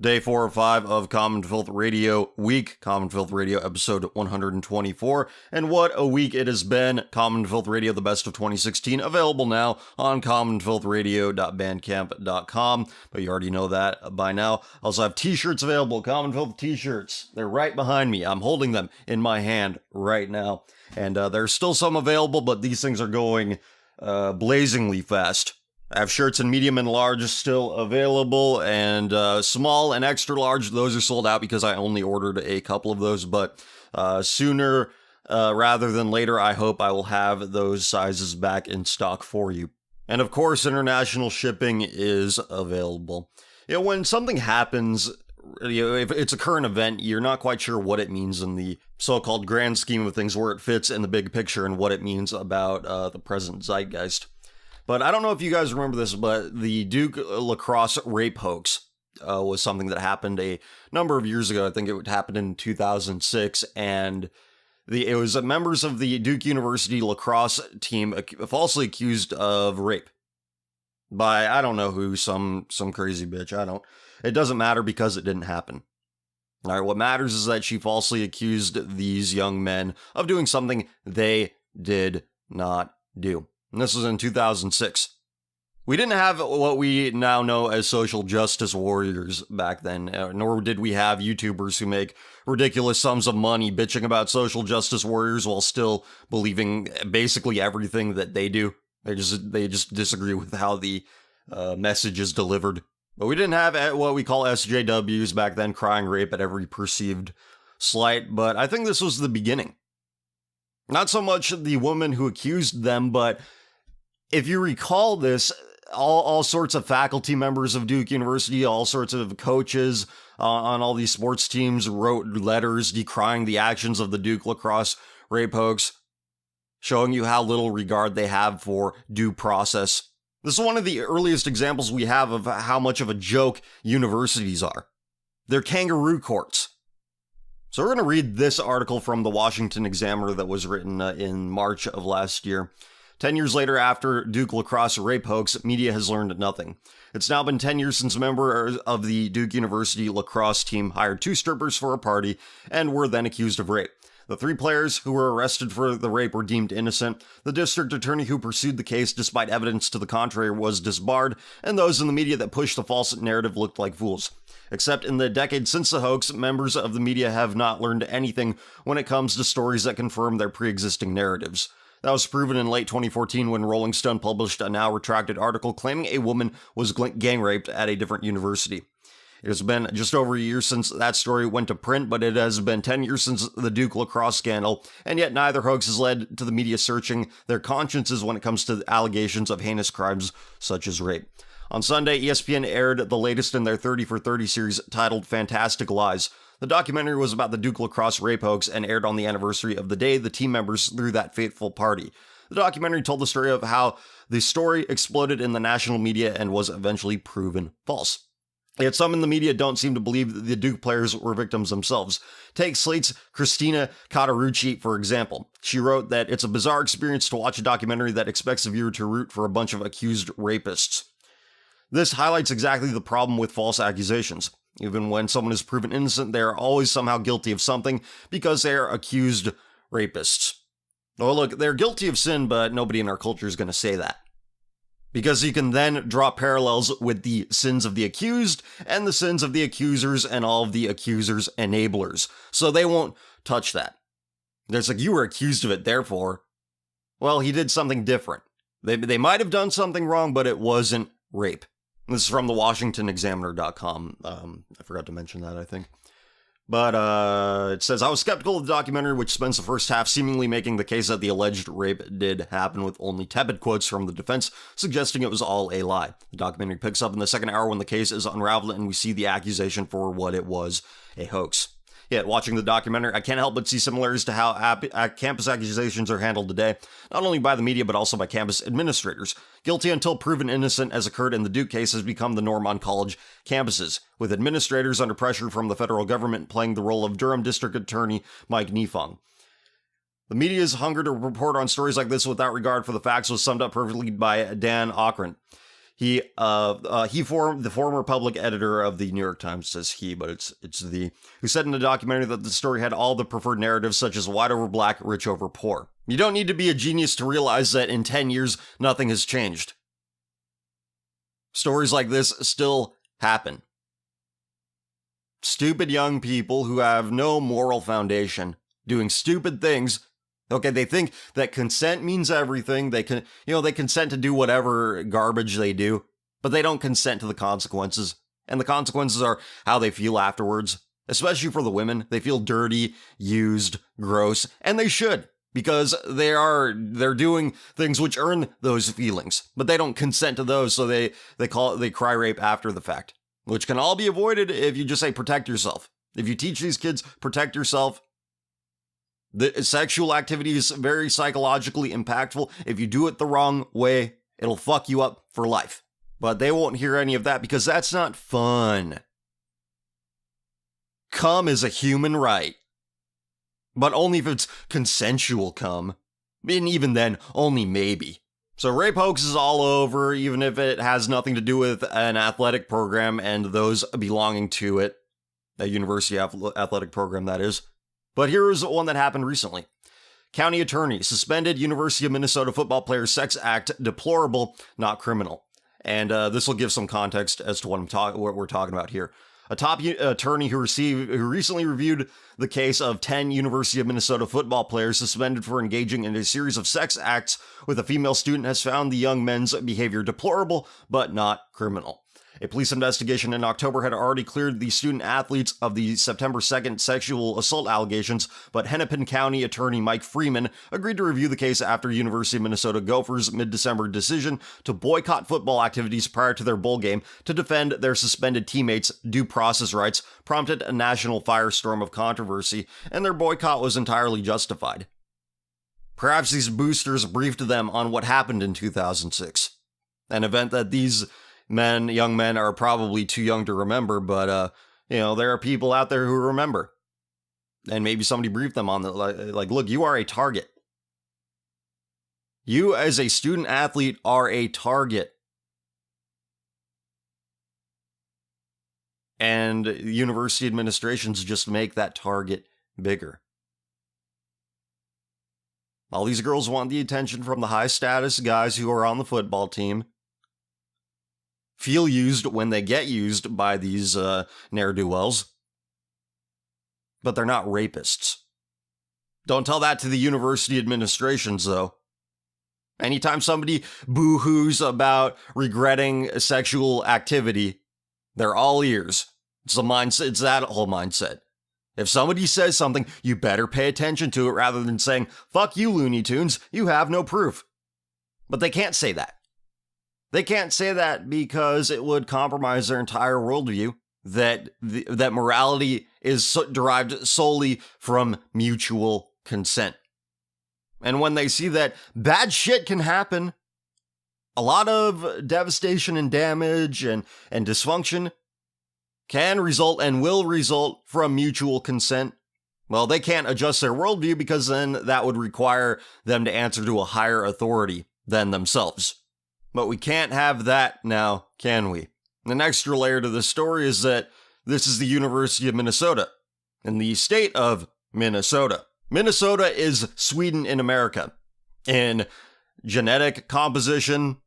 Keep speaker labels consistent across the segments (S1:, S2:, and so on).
S1: Day 4 or 5 of Common Filth Radio week, Common Filth Radio episode 124, and what a week it has been. Common Filth Radio, the best of 2016, available now on commonfilthradio.bandcamp.com, but you already know that by now. I also have t-shirts available, Common Filth t-shirts. They're right behind me. I'm holding them in my hand right now, and there's still some available, but these things are going blazingly fast. I have shirts in medium and large still available, and small and extra large, those are sold out because I only ordered a couple of those, but sooner rather than later, I hope I will have those sizes back in stock for you. And of course, international shipping is available. You know, when something happens, you know, if it's a current event, you're not quite sure what it means in the so-called grand scheme of things, where it fits in the big picture and what it means about the present zeitgeist. But I don't know if you guys remember this, but the Duke Lacrosse rape hoax was something that happened a number of years ago. I think it happened in 2006, and it was members of the Duke University lacrosse team falsely accused of rape by, I don't know who, some crazy bitch. It doesn't matter because it didn't happen. All right, what matters is that she falsely accused these young men of doing something they did not do. And this was in 2006. We didn't have what we now know as social justice warriors back then, nor did we have YouTubers who make ridiculous sums of money bitching about social justice warriors while still believing basically everything that they do. They just disagree with how the message is delivered. But we didn't have what we call SJWs back then, crying rape at every perceived slight, but I think this was the beginning. Not so much the woman who accused them, but if you recall this, all sorts of faculty members of Duke University, all sorts of coaches on all these sports teams wrote letters decrying the actions of the Duke Lacrosse rape hoax, showing you how little regard they have for due process. This is one of the earliest examples we have of how much of a joke universities are. They're kangaroo courts. So we're going to read this article from the Washington Examiner that was written in March of last year. 10 years later, after Duke Lacrosse rape hoax, media has learned nothing. It's now been 10 years since a member of the Duke University lacrosse team hired 2 strippers for a party and were then accused of rape. The 3 players who were arrested for the rape were deemed innocent. The district attorney who pursued the case, despite evidence to the contrary, was disbarred, and those in the media that pushed the false narrative looked like fools. Except in the decade since the hoax, members of the media have not learned anything when it comes to stories that confirm their pre-existing narratives. That was proven in late 2014 when Rolling Stone published a now retracted article claiming a woman was gang raped at a different university. It has been just over a year since that story went to print, but it has been 10 years since the Duke Lacrosse scandal, and yet neither hoax has led to the media searching their consciences when it comes to allegations of heinous crimes such as rape. On Sunday, ESPN aired the latest in their 30 for 30 series titled Fantastic Lies. The documentary was about the Duke Lacrosse rape hoax and aired on the anniversary of the day the team members threw that fateful party. The documentary told the story of how the story exploded in the national media and was eventually proven false. Yet some in the media don't seem to believe that the Duke players were victims themselves. Take Slate's Christina Cauterucci, for example. She wrote that it's a bizarre experience to watch a documentary that expects the viewer to root for a bunch of accused rapists. This highlights exactly the problem with false accusations. Even when someone is proven innocent, they are always somehow guilty of something because they are accused rapists. Oh, look, they're guilty of sin, but nobody in our culture is going to say that. Because you can then draw parallels with the sins of the accused and the sins of the accusers and all of the accusers' enablers. So they won't touch that. It's like, you were accused of it, therefore, well, he did something different. They might have done something wrong, but it wasn't rape. This is from the WashingtonExaminer.com. I forgot to mention that, I think. But it says, I was skeptical of the documentary, which spends the first half seemingly making the case that the alleged rape did happen, with only tepid quotes from the defense suggesting it was all a lie. The documentary picks up in the second hour when the case is unraveled and we see the accusation for what it was, a hoax. Yet, watching the documentary, I can't help but see similarities to how campus accusations are handled today, not only by the media but also by campus administrators. Guilty until proven innocent, as occurred in the Duke case, has become the norm on college campuses, with administrators under pressure from the federal government playing the role of Durham District Attorney Mike Nefong. The media's hunger to report on stories like this without regard for the facts was summed up perfectly by Dan Ockrent. formed the former public editor of the New York Times, says he, but it's the, who said in the documentary that the story had all the preferred narratives such as white over black, rich over poor. You don't need to be a genius to realize that in 10 years, nothing has changed. Stories like this still happen. Stupid young people who have no moral foundation, doing stupid things. Okay, they think that consent means everything. They consent to do whatever garbage they do, but they don't consent to the consequences. And the consequences are how they feel afterwards, especially for the women. They feel dirty, used, gross, and they should, because they're doing things which earn those feelings, but they don't consent to those, so they cry rape after the fact, which can all be avoided if you just say protect yourself. If you teach these kids protect yourself. The sexual activity is very psychologically impactful. If you do it the wrong way, it'll fuck you up for life. But they won't hear any of that because that's not fun. Cum is a human right. But only if it's consensual cum. And even then, only maybe. So rape hoax is all over, even if it has nothing to do with an athletic program and those belonging to it. A university athletic program, that is. But here's one that happened recently. County attorney suspended University of Minnesota football player sex act deplorable, not criminal. And this will give some context as to what we're talking about here. A top attorney who recently reviewed the case of 10 University of Minnesota football players suspended for engaging in a series of sex acts with a female student has found the young men's behavior deplorable, but not criminal. A police investigation in October had already cleared the student athletes of the September 2nd sexual assault allegations, but Hennepin County Attorney Mike Freeman agreed to review the case after University of Minnesota Gophers' mid-December decision to boycott football activities prior to their bowl game to defend their suspended teammates' due process rights prompted a national firestorm of controversy, and their boycott was entirely justified. Perhaps these boosters briefed them on what happened in 2006, an event that these young men are probably too young to remember, but, there are people out there who remember. And maybe somebody briefed them on that, like, look, you are a target. You as a student athlete are a target. And university administrations just make that target bigger. All these girls want the attention from the high status guys who are on the football team. Feel used when they get used by these ne'er-do-wells. But they're not rapists. Don't tell that to the university administrations, though. Anytime somebody boo-hoos about regretting sexual activity, they're all ears. It's that whole mindset. If somebody says something, you better pay attention to it rather than saying, fuck you, Looney Tunes, you have no proof. But they can't say that. They can't say that because it would compromise their entire worldview, that morality is derived solely from mutual consent. And when they see that bad shit can happen, a lot of devastation and damage and dysfunction can result and will result from mutual consent, well, they can't adjust their worldview because then that would require them to answer to a higher authority than themselves. But we can't have that now, can we? An extra layer to the story is that this is the University of Minnesota, in the state of Minnesota. Minnesota is Sweden in America, in genetic composition,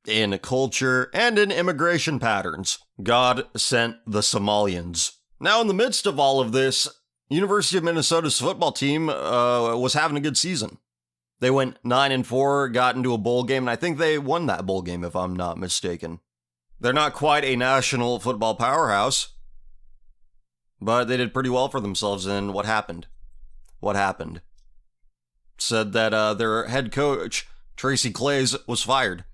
S1: in culture, and in immigration patterns. God sent the Somalians. Now, in the midst of all of this, University of Minnesota's football team was having a good season. They went 9-4, got into a bowl game, and I think they won that bowl game, if I'm not mistaken. They're not quite a national football powerhouse, but they did pretty well for themselves. And what happened? Said that their head coach, Tracy Claeys, was fired.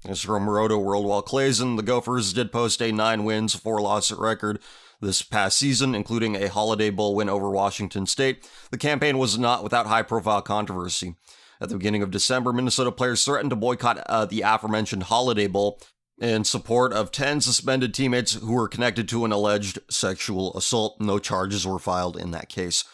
S1: It's from Roto World. While Claeys and the Gophers did post a 9-wins, 4-loss record this past season, including a Holiday Bowl win over Washington State, the campaign was not without high-profile controversy. At the beginning of December, Minnesota players threatened to boycott the aforementioned Holiday Bowl in support of 10 suspended teammates who were connected to an alleged sexual assault. No charges were filed in that case.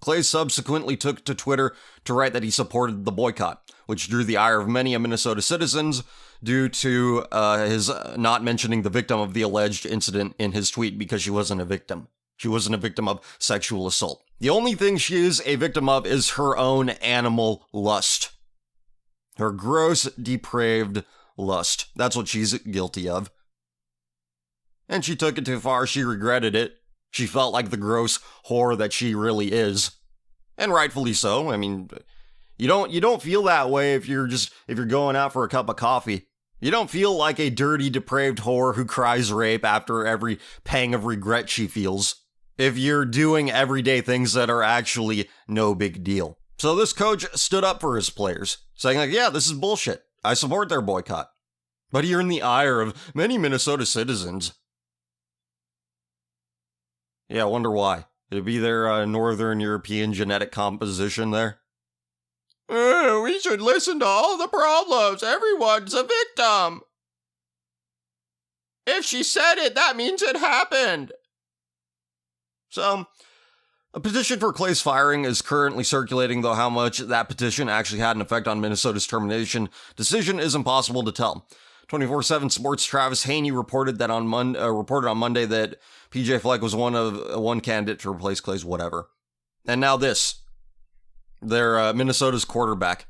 S1: Claeys subsequently took to Twitter to write that he supported the boycott, which drew the ire of many Minnesota citizens due to his not mentioning the victim of the alleged incident in his tweet because she wasn't a victim. She wasn't a victim of sexual assault. The only thing she is a victim of is her own animal lust. Her gross, depraved lust. That's what she's guilty of. And she took it too far. She regretted it. She felt like the gross whore that she really is. And rightfully so. I mean, you don't feel that way if you're going out for a cup of coffee. You don't feel like a dirty, depraved whore who cries rape after every pang of regret she feels, if you're doing everyday things that are actually no big deal. So this coach stood up for his players, saying like, yeah, this is bullshit. I support their boycott. But you're in the ire of many Minnesota citizens. Yeah, I wonder why. Could it be their Northern European genetic composition there? We should listen to all the problems. Everyone's a victim. If she said it, that means it happened. So, a petition for Clay's firing is currently circulating, though how much that petition actually had an effect on Minnesota's termination decision is impossible to tell. 24/7 Sports' Travis Haney reported on Monday that PJ Fleck was one candidate to replace Clay's whatever. And now this. Their Minnesota's quarterback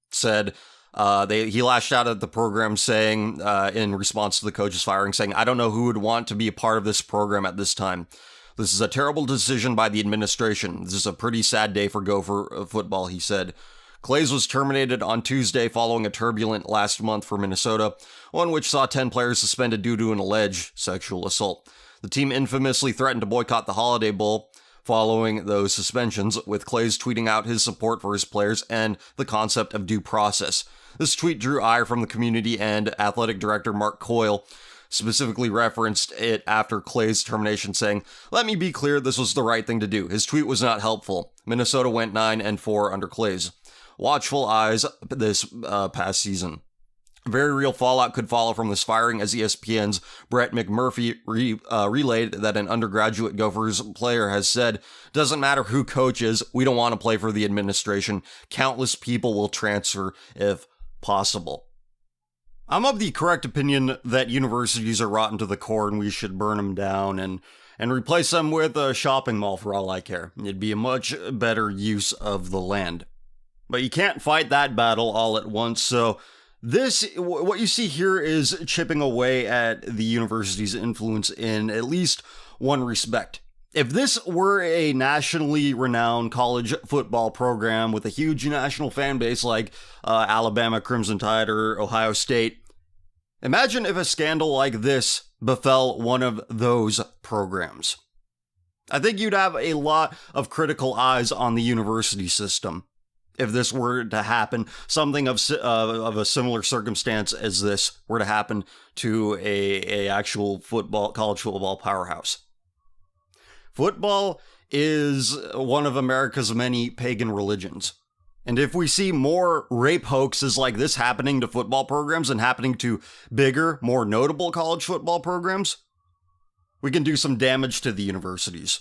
S1: said he lashed out at the program saying, in response to the coach's firing, saying, I don't know who would want to be a part of this program at this time. This is a terrible decision by the administration. This is a pretty sad day for Gopher football, he said. Clays was terminated on Tuesday following a turbulent last month for Minnesota, one which saw 10 players suspended due to an alleged sexual assault. The team infamously threatened to boycott the Holiday Bowl following those suspensions, with Clays tweeting out his support for his players and the concept of due process. This tweet drew ire from the community, and athletic director Mark Coyle specifically referenced it after Clay's termination, saying, "Let me be clear, this was the right thing to do. His tweet was not helpful. Minnesota went 9-4 under Clay's watchful eyes this past season." Very real fallout could follow from this firing, as ESPN's Brett McMurphy relayed that an undergraduate Gophers player has said, "Doesn't matter who coaches, we don't want to play for the administration. Countless people will transfer if possible." I'm of the correct opinion that universities are rotten to the core and we should burn them down and replace them with a shopping mall for all I care. It'd be a much better use of the land. But you can't fight that battle all at once, so what you see here is chipping away at the university's influence in at least one respect. If this were a nationally renowned college football program with a huge national fan base like Alabama Crimson Tide or Ohio State, imagine if a scandal like this befell one of those programs. I think you'd have a lot of critical eyes on the university system. If this were to happen, something of a similar circumstance as this were to happen to a actual college football powerhouse. Football is one of America's many pagan religions. And if we see more rape hoaxes like this happening to football programs and happening to bigger, more notable college football programs, we can do some damage to the universities.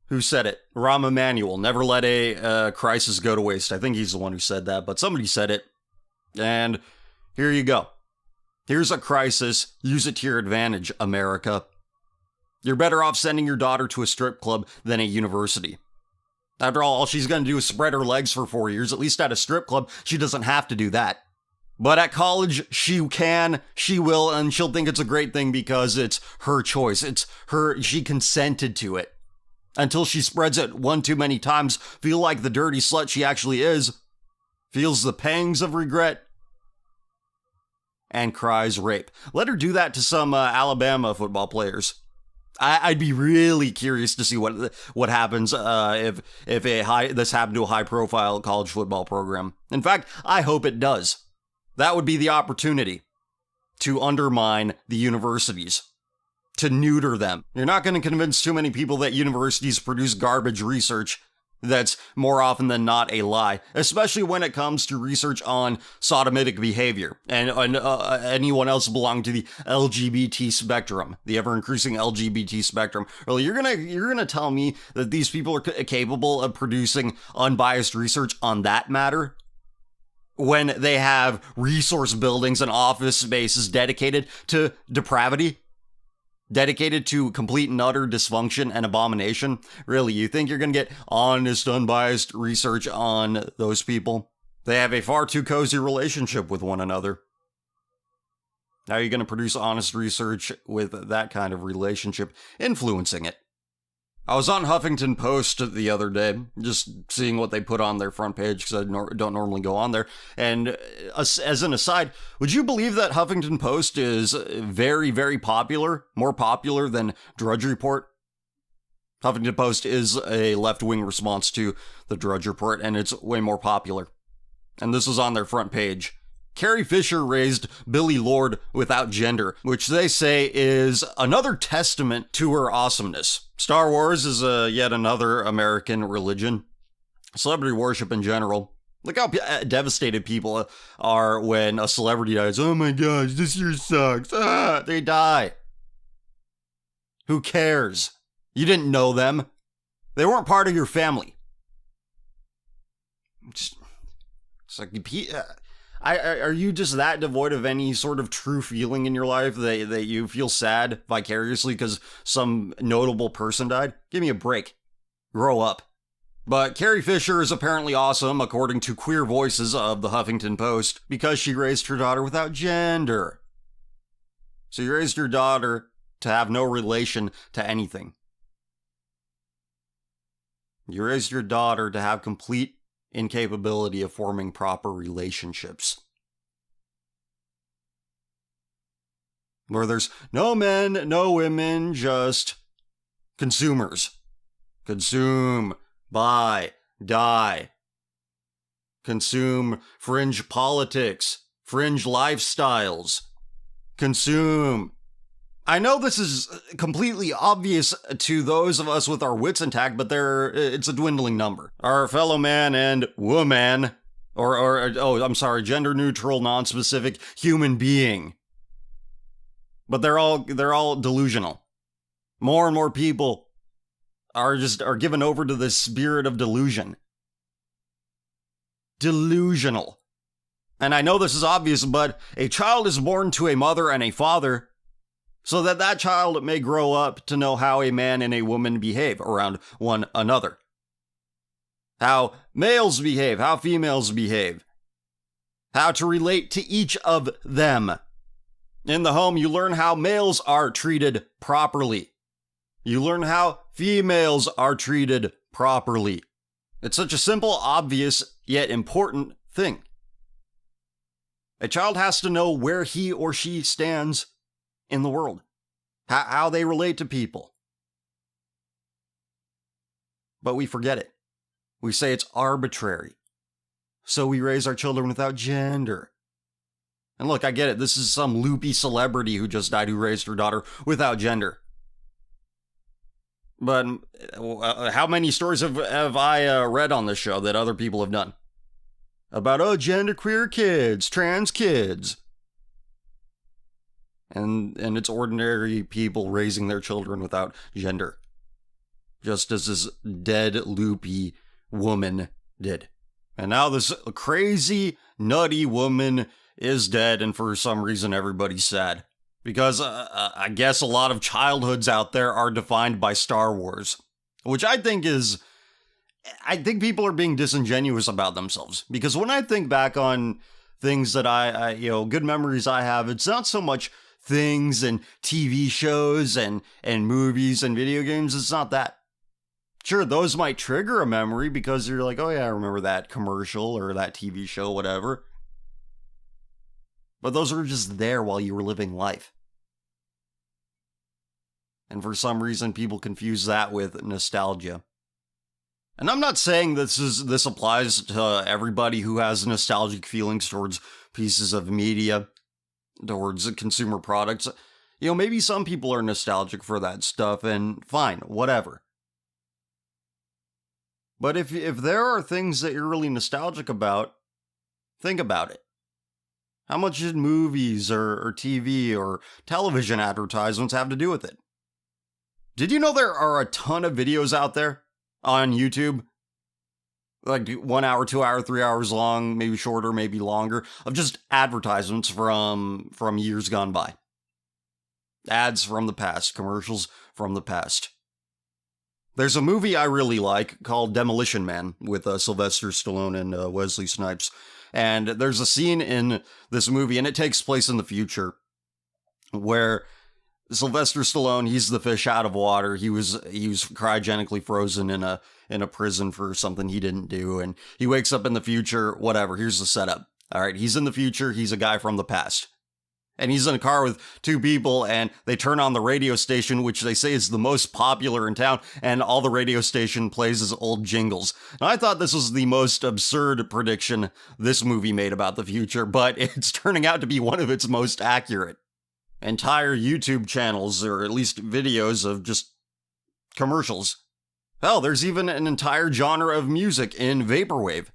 S1: Who said it? Rahm Emanuel. Never let a crisis go to waste. I think he's the one who said that, but somebody said it. And here you go. Here's a crisis. Use it to your advantage, America. You're better off sending your daughter to a strip club than a university. After all she's going to do is spread her legs for 4 years. At least at a strip club, she doesn't have to do that. But at college, she can, she will, and she'll think it's a great thing because it's her choice. She consented to it. Until she spreads it one too many times, feel like the dirty slut she actually is, feels the pangs of regret, and cries rape. Let her do that to some Alabama football players. I'd be really curious to see what happens if this happened to a high-profile college football program. In fact, I hope it does. That would be the opportunity to undermine the universities, to neuter them. You're not going to convince too many people that universities produce garbage research that's more often than not a lie, especially when it comes to research on sodomitic behavior and anyone else belonging to the LGBT spectrum, the ever-increasing LGBT spectrum. Really, you're gonna tell me that these people are capable of producing unbiased research on that matter? when they have resource buildings and office spaces dedicated to depravity, dedicated to complete and utter dysfunction and abomination? Really, you think you're going to get honest, unbiased research on those people? They have a far too cozy relationship with one another. How are you going to produce honest research with that kind of relationship influencing it? I was on Huffington Post the other day, just seeing what they put on their front page, because I don't normally go on there. And as an aside, would you believe that Huffington Post is very, very popular, more popular than Drudge Report? Huffington Post is a left-wing response to the Drudge Report, and it's way more popular. And this was on their front page. Carrie Fisher raised Billy Lord without gender, which they say is another testament to her awesomeness. Star Wars is yet another American religion. Celebrity worship in general. Look how devastated people are when a celebrity dies. Oh my gosh, this year sucks. They die. Who cares? You didn't know them. They weren't part of your family. It's like... Are you just that devoid of any sort of true feeling in your life that you feel sad vicariously because some notable person died? Give me a break. Grow up. But Carrie Fisher is apparently awesome, according to Queer Voices of the Huffington Post, because she raised her daughter without gender. So you raised your daughter to have no relation to anything. You raised your daughter to have complete incapability of forming proper relationships. Where there's no men, no women, just consumers. Consume, buy, die. Consume fringe politics, fringe lifestyles. Consume. I know this is completely obvious to those of us with our wits intact, but it's a dwindling number. Our fellow man and woman, gender-neutral, non-specific human being. But they're all delusional. More and more people are given over to this spirit of delusion. Delusional. And I know this is obvious, but a child is born to a mother and a father, so that child may grow up to know how a man and a woman behave around one another. How males behave, how females behave. How to relate to each of them. In the home, you learn how males are treated properly. You learn how females are treated properly. It's such a simple, obvious, yet important thing. A child has to know where he or she stands in the world, how they relate to people. But we forget it. We say it's arbitrary. So we raise our children without gender. And look, I get it. This is some loopy celebrity who just died who raised her daughter without gender. But how many stories have I read on this show that other people have done? About, genderqueer kids, trans kids. And it's ordinary people raising their children without gender. Just as this dead, loopy woman did. And now this crazy, nutty woman is dead, and for some reason everybody's sad. Because I guess a lot of childhoods out there are defined by Star Wars. Which I think people are being disingenuous about themselves. Because when I think back on things that I good memories I have, it's not so much things and TV shows and movies and video games. It's not that. Sure, those might trigger a memory because you're like, oh yeah, I remember that commercial or that TV show, whatever. But those were just there while you were living life. And for some reason, people confuse that with nostalgia. And I'm not saying this applies to everybody who has nostalgic feelings towards pieces of media, towards consumer products. Maybe some people are nostalgic for that stuff, and fine, whatever. But if there are things that you're really nostalgic about, think about it. How much did movies or TV or television advertisements have to do with it? Did you know there are a ton of videos out there on YouTube like 1 hour, 2 hour, 3 hours long, maybe shorter, maybe longer, of just advertisements from years gone by. Ads from the past, commercials from the past. There's a movie I really like called Demolition Man with Sylvester Stallone and Wesley Snipes. And there's a scene in this movie, and it takes place in the future, where Sylvester Stallone, he's the fish out of water. He was cryogenically frozen in a prison for something he didn't do, and he wakes up in the future. Whatever. Here's the setup. All right, he's in the future. He's a guy from the past, and he's in a car with two people, and they turn on the radio station, which they say is the most popular in town, and all the radio station plays is old jingles. Now, I thought this was the most absurd prediction this movie made about the future, but it's turning out to be one of its most accurate. Entire YouTube channels, or at least videos of just commercials. Hell, there's even an entire genre of music in vaporwave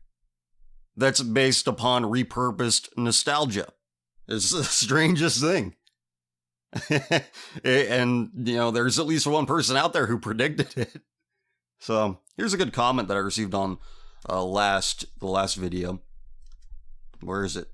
S1: that's based upon repurposed nostalgia. It's the strangest thing. And, you know, there's at least one person out there who predicted it. So, here's a good comment that I received on the last video. Where is it?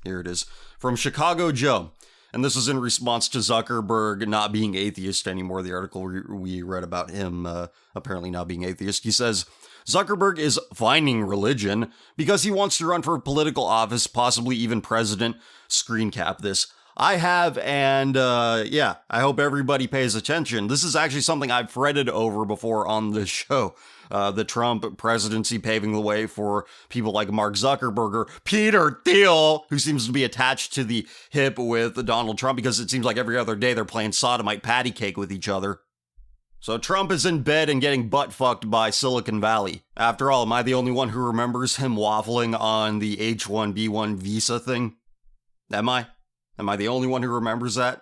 S1: Here it is. From Chicago Joe. And this is in response to Zuckerberg not being atheist anymore. The article we read about him apparently not being atheist. He says, Zuckerberg is finding religion because he wants to run for political office, possibly even president. Screen cap this. I have, and yeah, I hope everybody pays attention. This is actually something I've fretted over before on this show. The Trump presidency paving the way for people like Mark Zuckerberg or Peter Thiel, who seems to be attached to the hip with Donald Trump because it seems like every other day they're playing sodomite patty cake with each other. So Trump is in bed and getting butt fucked by Silicon Valley. After all, am I the only one who remembers him waffling on the H-1B1 visa thing? Am I? Am I the only one who remembers that?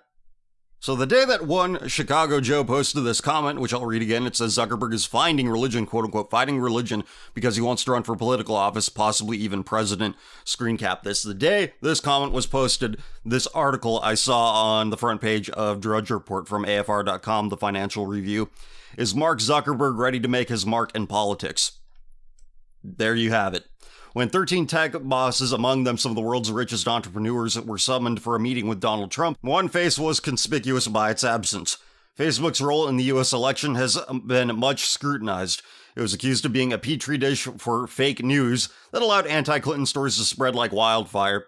S1: So the day that one Chicago Joe posted this comment, which I'll read again, it says Zuckerberg is finding religion, quote unquote, finding religion because he wants to run for political office, possibly even president. Screen cap this. The day this comment was posted, this article I saw on the front page of Drudge Report from AFR.com, the financial review, is Mark Zuckerberg ready to make his mark in politics? There you have it. When 13 tech bosses, among them some of the world's richest entrepreneurs, were summoned for a meeting with Donald Trump, one face was conspicuous by its absence. Facebook's role in the US election has been much scrutinized. It was accused of being a petri dish for fake news that allowed anti-Clinton stories to spread like wildfire.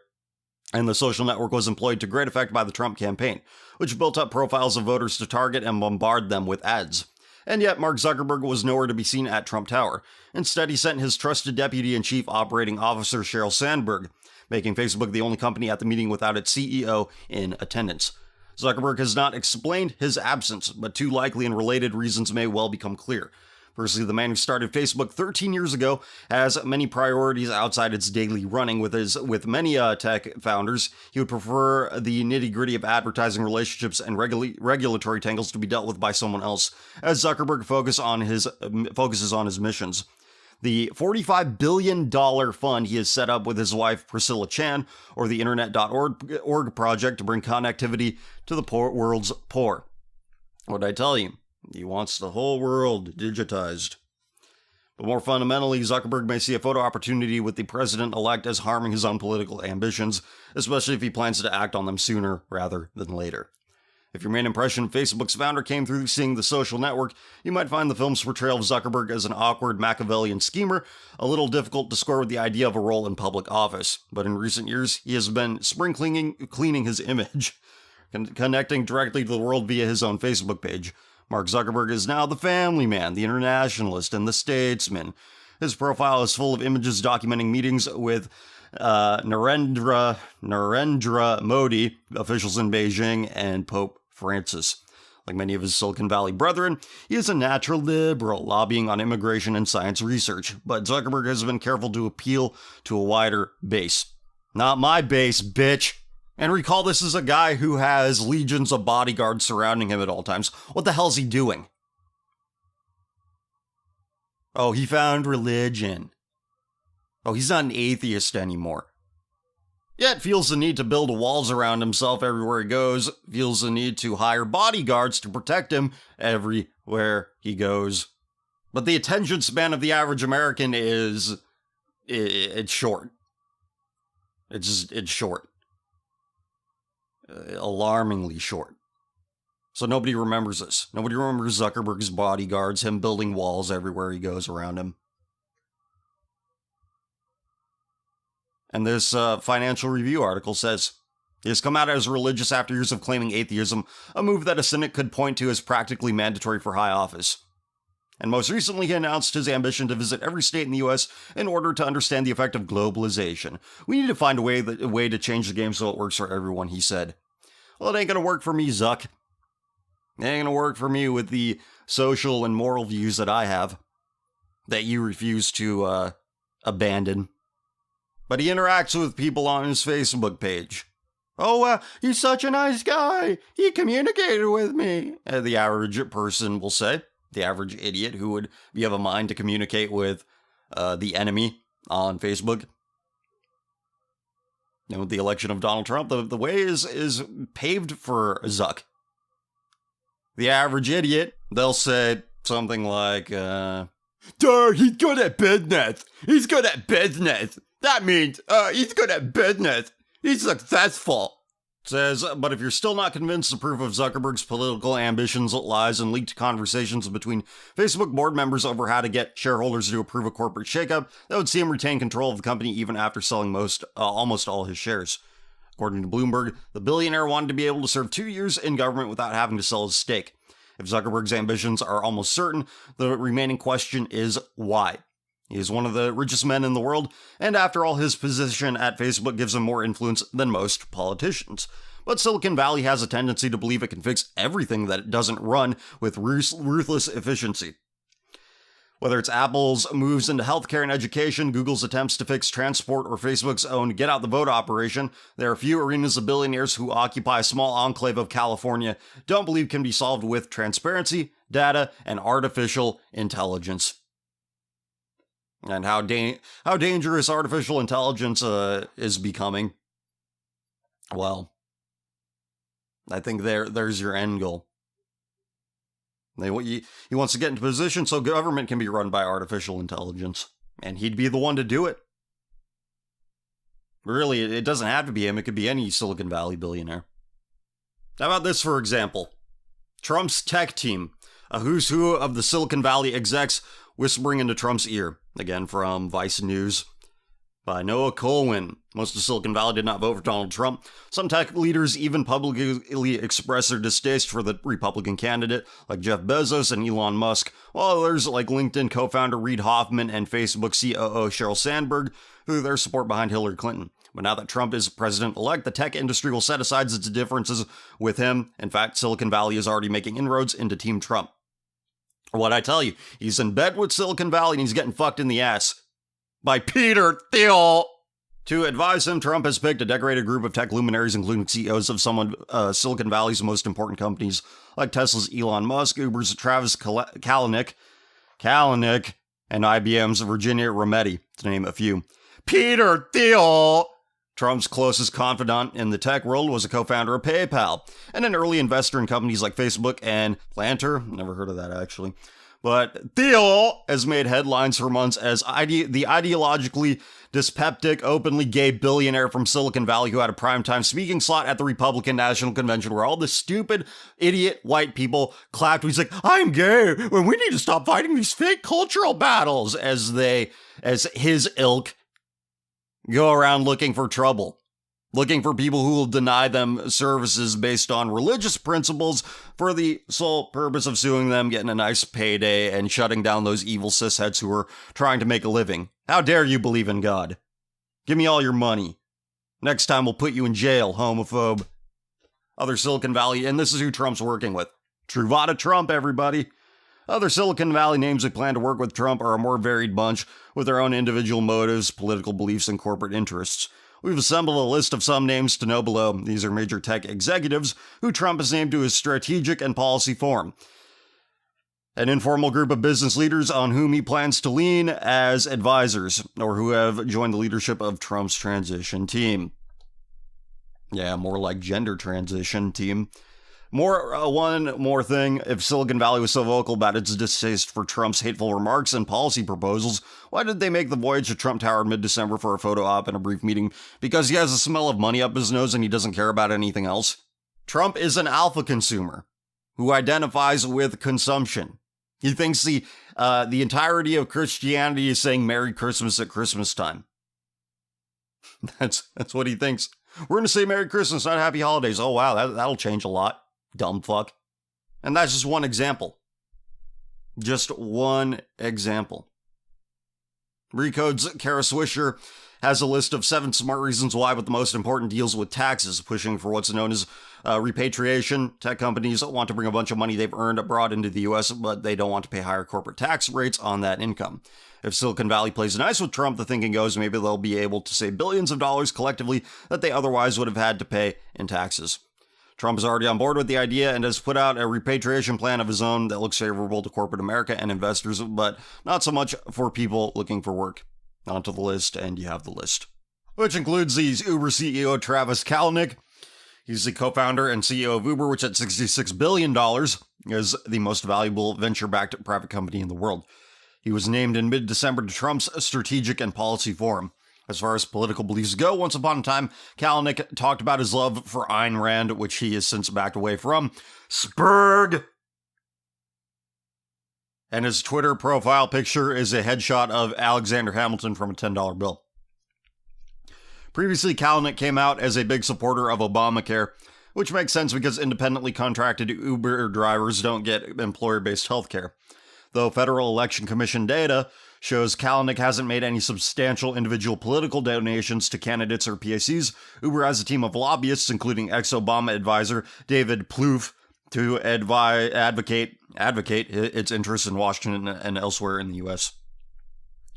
S1: And the social network was employed to great effect by the Trump campaign, which built up profiles of voters to target and bombard them with ads. And yet, Mark Zuckerberg was nowhere to be seen at Trump Tower. Instead, he sent his trusted deputy and chief operating officer, Sheryl Sandberg, making Facebook the only company at the meeting without its CEO in attendance. Zuckerberg has not explained his absence, but two likely and related reasons may well become clear. Firstly, the man who started Facebook 13 years ago has many priorities outside its daily running. With many tech founders, he would prefer the nitty-gritty of advertising relationships and regulatory tangles to be dealt with by someone else, as Zuckerberg focuses on his missions. The $45 billion fund he has set up with his wife Priscilla Chan, or the Internet.org project to bring connectivity to the world's poor. What did I tell you? He wants the whole world digitized. But more fundamentally, Zuckerberg may see a photo opportunity with the president-elect as harming his own political ambitions, especially if he plans to act on them sooner rather than later. If your main impression of Facebook's founder came through seeing The Social Network, you might find the film's portrayal of Zuckerberg as an awkward Machiavellian schemer a little difficult to score with the idea of a role in public office. But in recent years, he has been cleaning his image, connecting directly to the world via his own Facebook page. Mark Zuckerberg is now the family man, the internationalist, and the statesman. His profile is full of images documenting meetings with Narendra Modi, officials in Beijing, and Pope Francis. Like many of his Silicon Valley brethren, he is a natural liberal, lobbying on immigration and science research, but Zuckerberg has been careful to appeal to a wider base. Not my base, bitch! And recall, this is a guy who has legions of bodyguards surrounding him at all times. What the hell's he doing? Oh, he found religion. Oh, he's not an atheist anymore. Yet feels the need to build walls around himself everywhere he goes, feels the need to hire bodyguards to protect him everywhere he goes. But the attention span of the average American is it's short. It's short. Alarmingly short. So nobody remembers this. Nobody remembers Zuckerberg's bodyguards, him building walls everywhere he goes around him. And this Financial Review article says, he has come out as religious after years of claiming atheism, a move that a cynic could point to as practically mandatory for high office. And most recently, he announced his ambition to visit every state in the US in order to understand the effect of globalization. We need to find a way to change the game so it works for everyone, he said. Well, it ain't gonna work for me, Zuck. It ain't gonna work for me with the social and moral views that I have, that you refuse to abandon. But he interacts with people on his Facebook page. Oh, he's such a nice guy. He communicated with me, the average person will say. The average idiot who would have a mind to communicate with the enemy on Facebook. And with the election of Donald Trump, the way is paved for Zuck. The average idiot, they'll say something like, Duh, he's good at business. He's good at business. That means, he's good at business. He's successful. Says, but if you're still not convinced, the proof of Zuckerberg's political ambitions lies in leaked conversations between Facebook board members over how to get shareholders to approve a corporate shakeup that would see him retain control of the company even after selling almost all his shares. According to Bloomberg, the billionaire wanted to be able to serve 2 years in government without having to sell his stake. If Zuckerberg's ambitions are almost certain, the remaining question is why? He is one of the richest men in the world, and after all, his position at Facebook gives him more influence than most politicians. But Silicon Valley has a tendency to believe it can fix everything that it doesn't run with ruthless efficiency. Whether it's Apple's moves into healthcare and education, Google's attempts to fix transport, or Facebook's own get-out-the-vote operation, there are few arenas of billionaires who occupy a small enclave of California don't believe can be solved with transparency, data, and artificial intelligence. And how dangerous artificial intelligence is becoming. Well, I think there's your end goal. He wants to get into position so government can be run by artificial intelligence. And he'd be the one to do it. Really, it doesn't have to be him. It could be any Silicon Valley billionaire. How about this, for example? Trump's tech team. A who's who of the Silicon Valley execs whispering into Trump's ear. Again, from Vice News. By Noah Colwin. Most of Silicon Valley did not vote for Donald Trump. Some tech leaders even publicly expressed their distaste for the Republican candidate, like Jeff Bezos and Elon Musk, while others, like LinkedIn co-founder Reid Hoffman and Facebook COO Sheryl Sandberg, who their support behind Hillary Clinton. But now that Trump is president-elect, the tech industry will set aside its differences with him. In fact, Silicon Valley is already making inroads into Team Trump. What I tell you, he's in bed with Silicon Valley and he's getting fucked in the ass by Peter Thiel. To advise him, Trump has picked a decorated group of tech luminaries, including CEOs of some of Silicon Valley's most important companies, like Tesla's Elon Musk, Uber's Travis Kalanick, and IBM's Virginia Rometty, to name a few. Peter Thiel, Trump's closest confidant in the tech world, was a co-founder of PayPal, and an early investor in companies like Facebook and Planter. Never heard of that, actually. But Thiel has made headlines for months as the ideologically dyspeptic, openly gay billionaire from Silicon Valley who had a primetime speaking slot at the Republican National Convention where all the stupid, idiot white people clapped. He's like, I'm gay, and we need to stop fighting these fake cultural battles, as his ilk go around looking for trouble. Looking for people who will deny them services based on religious principles for the sole purpose of suing them, getting a nice payday, and shutting down those evil cisheads who are trying to make a living. How dare you believe in God? Give me all your money. Next time we'll put you in jail, homophobe. Other Silicon Valley, and this is who Trump's working with. Truvada Trump, everybody. Other Silicon Valley names that plan to work with Trump are a more varied bunch with their own individual motives, political beliefs, and corporate interests. We've assembled a list of some names to know below. These are major tech executives who Trump has named to his strategic and policy forum. An informal group of business leaders on whom he plans to lean as advisors, or who have joined the leadership of Trump's transition team. Yeah, more like gender transition team. One more thing. If Silicon Valley was so vocal about its distaste for Trump's hateful remarks and policy proposals, why did they make the voyage to Trump Tower in mid-December for a photo op and a brief meeting? Because he has a smell of money up his nose and he doesn't care about anything else? Trump is an alpha consumer who identifies with consumption. He thinks the entirety of Christianity is saying Merry Christmas at Christmas time. That's what he thinks. We're going to say Merry Christmas, not Happy Holidays. Oh, wow, that'll change a lot. Dumb fuck. And that's just one example. Just one example. Recode's Kara Swisher has a list of 7 smart reasons why, but the most important deals with taxes, pushing for what's known as repatriation. Tech companies want to bring a bunch of money they've earned abroad into the US, but they don't want to pay higher corporate tax rates on that income. If Silicon Valley plays nice with Trump, the thinking goes maybe they'll be able to save billions of dollars collectively that they otherwise would have had to pay in taxes. Trump is already on board with the idea and has put out a repatriation plan of his own that looks favorable to corporate America and investors, but not so much for people looking for work. Onto the list, and you have the list, which includes the Uber CEO Travis Kalanick. He's the co-founder and CEO of Uber, which at $66 billion is the most valuable venture-backed private company in the world. He was named in mid-December to Trump's Strategic and Policy Forum. As far as political beliefs go, once upon a time, Kalanick talked about his love for Ayn Rand, which he has since backed away from. Spurg! And his Twitter profile picture is a headshot of Alexander Hamilton from a $10 bill. Previously, Kalanick came out as a big supporter of Obamacare, which makes sense because independently contracted Uber drivers don't get employer-based health care. Though Federal Election Commission data shows Kalanick hasn't made any substantial individual political donations to candidates or PACs, Uber has a team of lobbyists, including ex-Obama advisor David Plouffe, to advocate its interests in Washington and elsewhere in the U.S.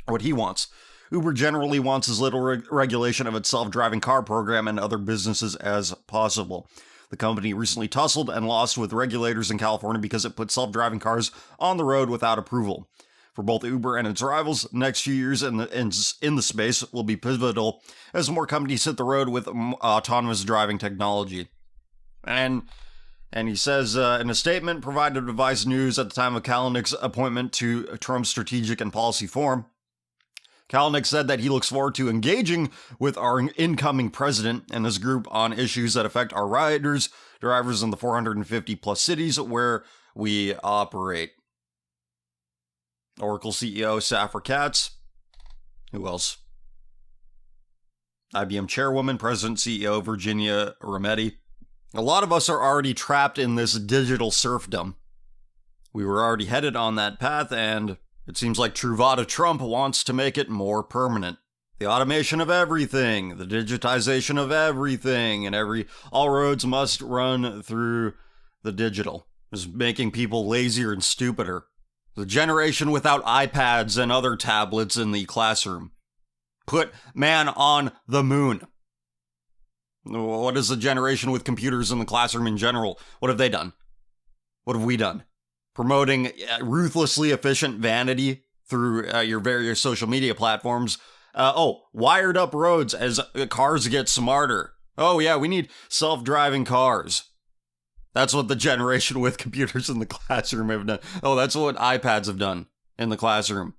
S1: What he wants. Uber generally wants as little regulation of its self-driving car program and other businesses as possible. The company recently tussled and lost with regulators in California because it put self-driving cars on the road without approval. For both Uber and its rivals, the next few years in the space will be pivotal as more companies hit the road with autonomous driving technology. And he says in a statement provided to Vice News at the time of Kalanick's appointment to Trump's Strategic and Policy Forum, Kalanick said that he looks forward to engaging with our incoming president and his group on issues that affect our drivers in the 450 plus cities where we operate. Oracle CEO Safra Catz. Who else? IBM chairwoman, president, CEO Virginia Rometty. A lot of us are already trapped in this digital serfdom. We were already headed on that path, and it seems like Truvada Trump wants to make it more permanent. The automation of everything, the digitization of everything, and all roads must run through the digital, is making people lazier and stupider. The generation without iPads and other tablets in the classroom. Put man on the moon. What is the generation with computers in the classroom in general? What have they done? What have we done? Promoting ruthlessly efficient vanity through your various social media platforms. Wired up roads as cars get smarter. Oh yeah, we need self-driving cars. That's what the generation with computers in the classroom have done. Oh, that's what iPads have done in the classroom.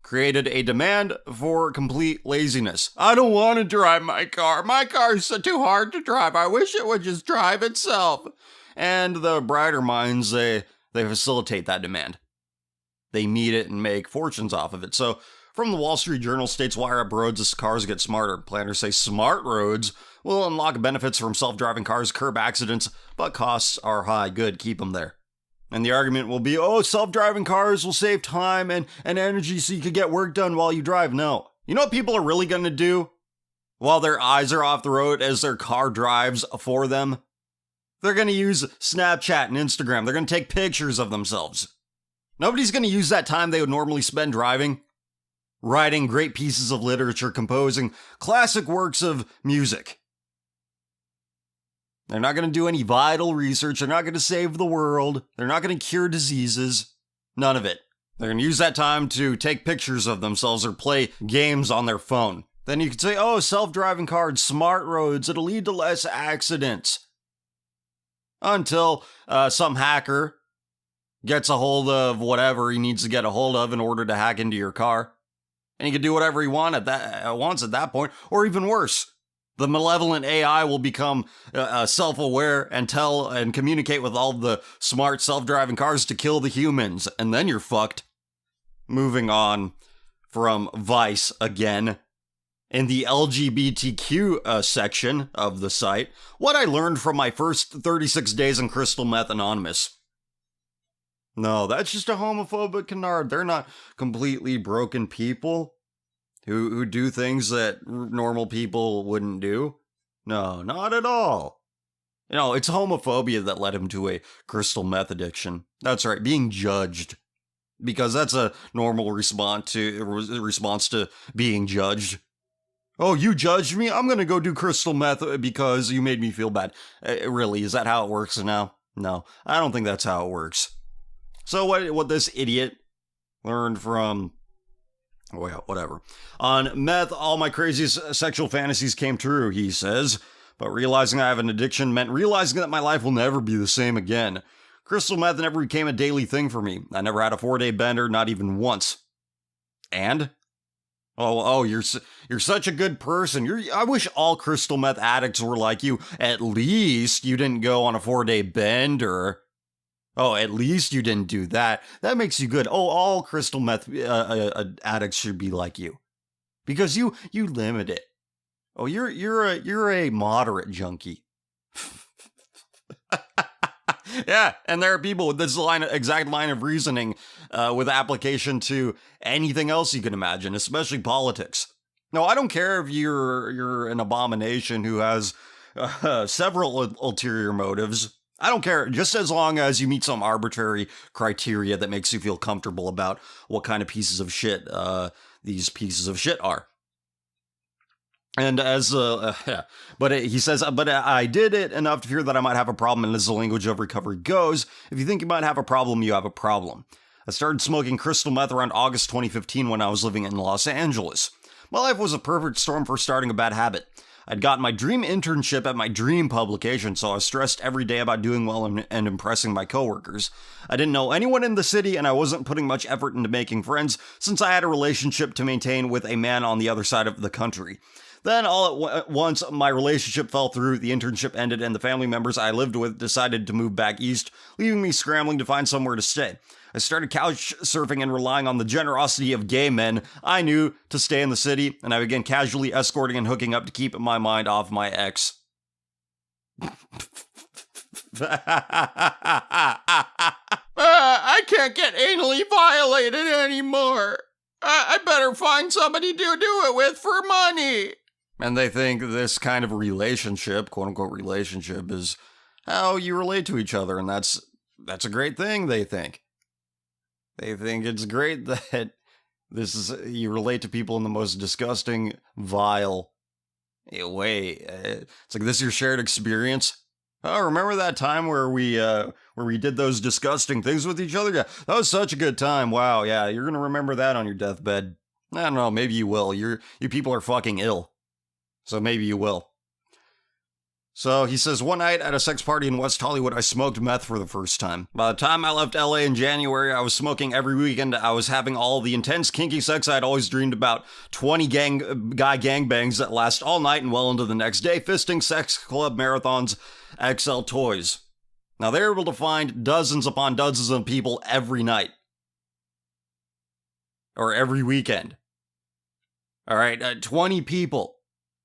S1: Created a demand for complete laziness. I don't want to drive my car. My car's too hard to drive. I wish it would just drive itself. And the brighter minds, they facilitate that demand. They meet it and make fortunes off of it. So, from the Wall Street Journal states wire up roads as cars get smarter. Planners say smart roads will unlock benefits from self-driving cars, curb accidents, but costs are high. Good, keep them there. And the argument will be, self-driving cars will save time and energy so you can get work done while you drive. No. You know what people are really going to do while their eyes are off the road as their car drives for them? They're going to use Snapchat and Instagram. They're going to take pictures of themselves. Nobody's going to use that time they would normally spend driving, writing great pieces of literature, composing classic works of music. They're not going to do any vital research. They're not going to save the world. They're not going to cure diseases. None of it. They're going to use that time to take pictures of themselves or play games on their phone. Then you could say, self-driving cars, smart roads, it'll lead to less accidents. until some hacker gets a hold of whatever he needs to get a hold of in order to hack into your car. And he can do whatever he wants at that point, or even worse. The malevolent AI will become self-aware and tell and communicate with all the smart self-driving cars to kill the humans, and then you're fucked. Moving on from Vice again. In the LGBTQ section of the site, what I learned from my first 36 days in Crystal Meth Anonymous. No, that's just a homophobic canard. They're not completely broken people who do things that normal people wouldn't do. No, not at all. You know, it's homophobia that led him to a crystal meth addiction. That's right, being judged. Because that's a normal response to being judged. Oh, you judged me? I'm gonna go do crystal meth because you made me feel bad. Really, is that how it works now? No, I don't think that's how it works. So what this idiot learned from, oh yeah, whatever. On meth, all my craziest sexual fantasies came true, he says. But realizing I have an addiction meant realizing that my life will never be the same again. Crystal meth never became a daily thing for me. I never had a 4-day bender, not even once. And? Oh, you're such a good person. I wish all crystal meth addicts were like you. At least you didn't go on a 4-day bender. Oh, at least you didn't do that. That makes you good. Oh, all crystal meth addicts should be like you, because you limit it. Oh, you're a moderate junkie. Yeah, and there are people with this exact line of reasoning with application to anything else you can imagine, especially politics. No, I don't care if you're an abomination who has several ulterior motives. I don't care, just as long as you meet some arbitrary criteria that makes you feel comfortable about what kind of pieces of shit these pieces of shit are. And as, he says, but I did it enough to fear that I might have a problem, and as the language of recovery goes, if you think you might have a problem, you have a problem. I started smoking crystal meth around August 2015 when I was living in Los Angeles. My life was a perfect storm for starting a bad habit. I'd gotten my dream internship at my dream publication, so I was stressed every day about doing well and impressing my coworkers. I didn't know anyone in the city, and I wasn't putting much effort into making friends, since I had a relationship to maintain with a man on the other side of the country. Then, all at once, my relationship fell through, the internship ended, and the family members I lived with decided to move back east, leaving me scrambling to find somewhere to stay. I started couch surfing and relying on the generosity of gay men I knew to stay in the city, and I began casually escorting and hooking up to keep my mind off my ex. I can't get anally violated anymore. I better find somebody to do it with for money. And they think this kind of relationship, quote-unquote relationship, is how you relate to each other, and that's a great thing, they think. They think it's great that you relate to people in the most disgusting, vile way. It's like, this is your shared experience. Oh, remember that time where we did those disgusting things with each other? Yeah, that was such a good time. Wow, yeah, you're gonna remember that on your deathbed. I don't know, maybe you will. You people are fucking ill. So maybe you will. So he says, one night at a sex party in West Hollywood, I smoked meth for the first time. By the time I left LA in January, I was smoking every weekend. I was having all the intense, kinky sex I'd always dreamed about. 20 guy gangbangs that last all night and well into the next day. Fisting, sex club marathons, XL toys. Now they're able to find dozens upon dozens of people every night. Or every weekend. All right, 20 people.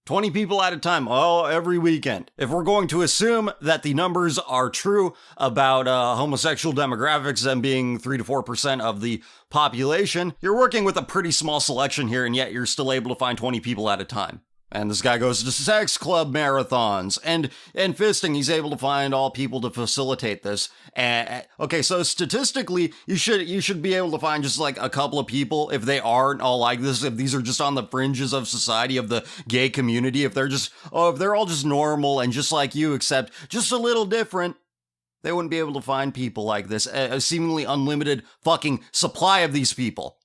S1: 20 people at a time, every weekend. If we're going to assume that the numbers are true about homosexual demographics, them being 3 to 4% of the population, you're working with a pretty small selection here, and yet you're still able to find 20 people at a time. And this guy goes to sex club marathons and fisting. He's able to find all people to facilitate this. Okay, so statistically, you should be able to find just like a couple of people if they aren't all like this. If these are just on the fringes of society, of the gay community, if they're all just normal and just like you, except just a little different, they wouldn't be able to find people like this. A seemingly unlimited fucking supply of these people.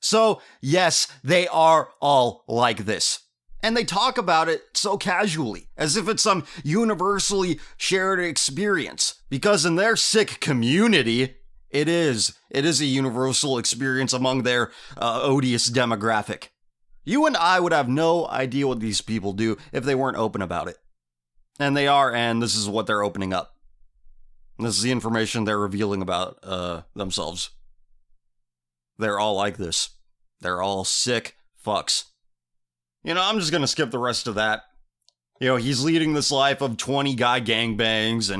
S1: So, yes, they are all like this. And they talk about it so casually, as if it's some universally shared experience. Because in their sick community, it is a universal experience among their odious demographic. You and I would have no idea what these people do if they weren't open about it. And they are, and this is what they're opening up. This is the information they're revealing about themselves. They're all like this. They're all sick fucks. You know, I'm just gonna skip the rest of that. You know, he's leading this life of 20 guy gangbangs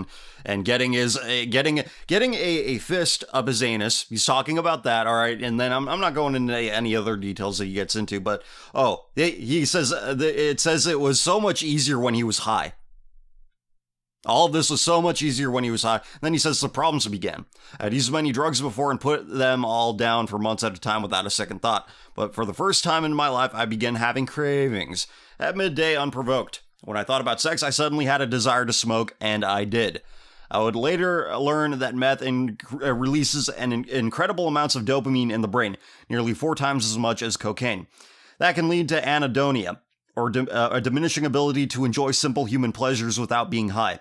S1: and getting a fist up his anus. He's talking about that, all right. And then I'm not going into any other details that he gets into, but he says it says it was so much easier when he was high. All of this was so much easier when he was high. Then he says the problems began. I'd used many drugs before and put them all down for months at a time without a second thought. But for the first time in my life, I began having cravings. At midday, unprovoked. When I thought about sex, I suddenly had a desire to smoke, and I did. I would later learn that meth releases incredible amounts of dopamine in the brain, nearly 4 times as much as cocaine. That can lead to anhedonia, or a diminishing ability to enjoy simple human pleasures without being high.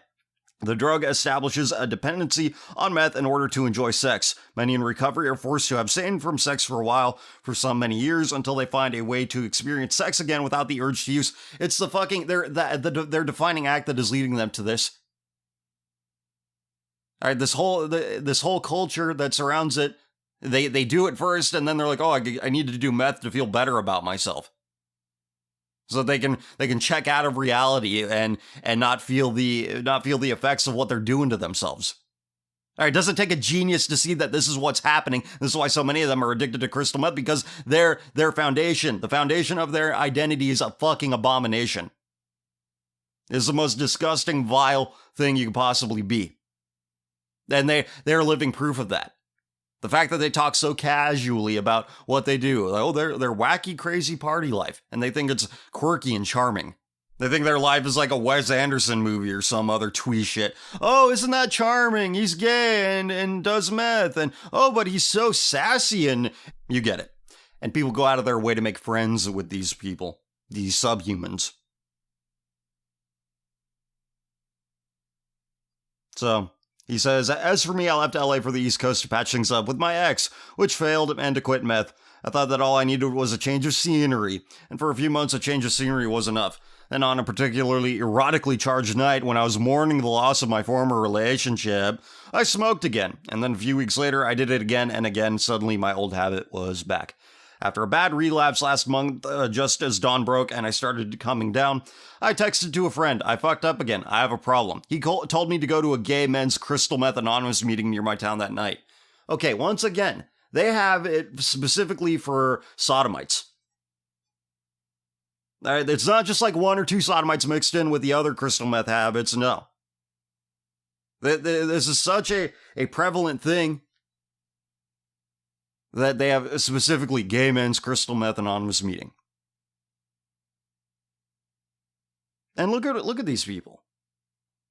S1: The drug establishes a dependency on meth in order to enjoy sex. Many in recovery are forced to abstain from sex for a while, for some many years, until they find a way to experience sex again without the urge to use. It's their defining act that is leading them to this. All right, this whole culture that surrounds it, they do it first, and then they're like, oh, I need to do meth to feel better about myself. So they can check out of reality and not feel the effects of what they're doing to themselves. All right, it doesn't take a genius to see that this is what's happening. This is why so many of them are addicted to crystal meth, because the foundation of their identity is a fucking abomination. It's the most disgusting, vile thing you could possibly be. And they're living proof of that. The fact that they talk so casually about what they do, like, oh, their wacky, crazy party life, and they think it's quirky and charming. They think their life is like a Wes Anderson movie or some other twee shit. Oh, isn't that charming? He's gay and does meth, and oh, but he's so sassy, and you get it. And people go out of their way to make friends with these people, these subhumans. So he says, as for me, I left LA for the East Coast to patch things up with my ex, which failed, and to quit meth. I thought that all I needed was a change of scenery, and for a few months a change of scenery was enough. Then on a particularly erotically charged night when I was mourning the loss of my former relationship, I smoked again, and then a few weeks later I did it again and again. Suddenly my old habit was back. After a bad relapse last month, just as dawn broke and I started coming down, I texted to a friend, I fucked up again, I have a problem. He told me to go to a gay men's crystal meth anonymous meeting near my town that night. Okay, once again, they have it specifically for sodomites. All right, it's not just like 1 or 2 sodomites mixed in with the other crystal meth habits, no. This is such a prevalent thing that they have specifically gay men's crystal meth anonymous meeting. And look at these people.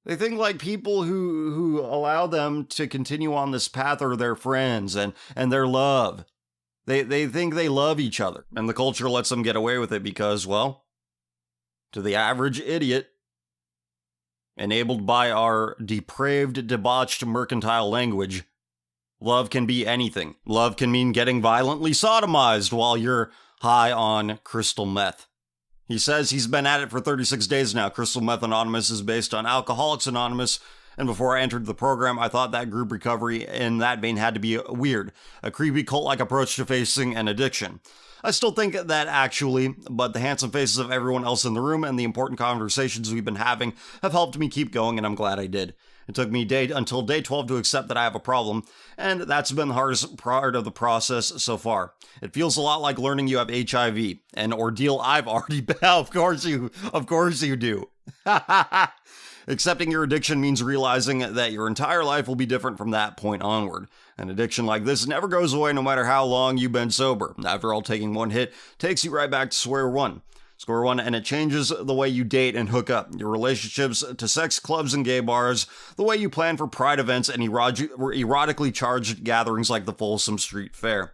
S1: They think like people who allow them to continue on this path are their friends and their love. They think they love each other, and the culture lets them get away with it because, well, to the average idiot, enabled by our depraved, debauched mercantile language, love can be anything. Love can mean getting violently sodomized while you're high on crystal meth. He says he's been at it for 36 days now. Crystal Meth Anonymous is based on Alcoholics Anonymous, and before I entered the program, I thought that group recovery in that vein had to be weird, a creepy cult-like approach to facing an addiction. I still think that actually, but the handsome faces of everyone else in the room and the important conversations we've been having have helped me keep going, and I'm glad I did. It took me until day 12 to accept that I have a problem, and that's been the hardest part of the process so far. It feels a lot like learning you have HIV, an ordeal I've already been. Of course you do. Accepting your addiction means realizing that your entire life will be different from that point onward. An addiction like this never goes away no matter how long you've been sober. After all, taking one hit takes you right back to square one. And it changes the way you date and hook up, your relationships to sex clubs and gay bars, the way you plan for pride events and erotically charged gatherings like the Folsom Street Fair.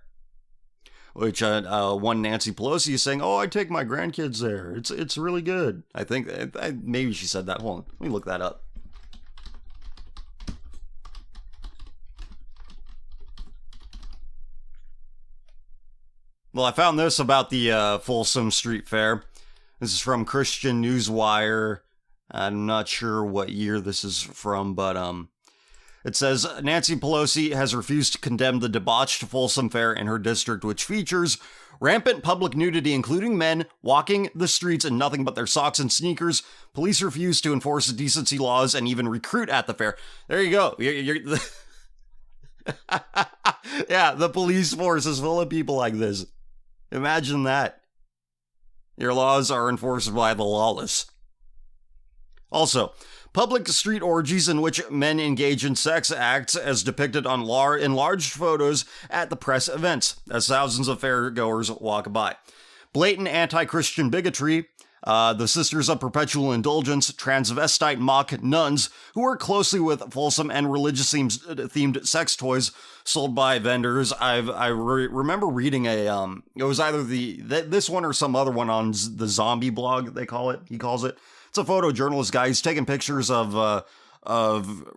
S1: which one Nancy Pelosi is saying, "Oh, I take my grandkids there. It's really good." I think maybe she said that. Hold on, let me look that up. Well, I found this about the Folsom Street Fair. This is from Christian Newswire. I'm not sure what year this is from, but it says Nancy Pelosi has refused to condemn the debauched Folsom Fair in her district, which features rampant public nudity, including men walking the streets in nothing but their socks and sneakers. Police refuse to enforce decency laws and even recruit at the fair. There you go. Yeah, the police force is full of people like this. Imagine that. Your laws are enforced by the lawless. Also, public street orgies in which men engage in sex acts as depicted on enlarged photos at the press events as thousands of fairgoers walk by. Blatant anti-Christian bigotry, the Sisters of Perpetual Indulgence, transvestite mock nuns who work closely with Folsom and religious-themed sex toys sold by vendors. I remember reading it was either this one or some other one on the zombie blog, he calls it. It's a photojournalist guy. He's taking pictures of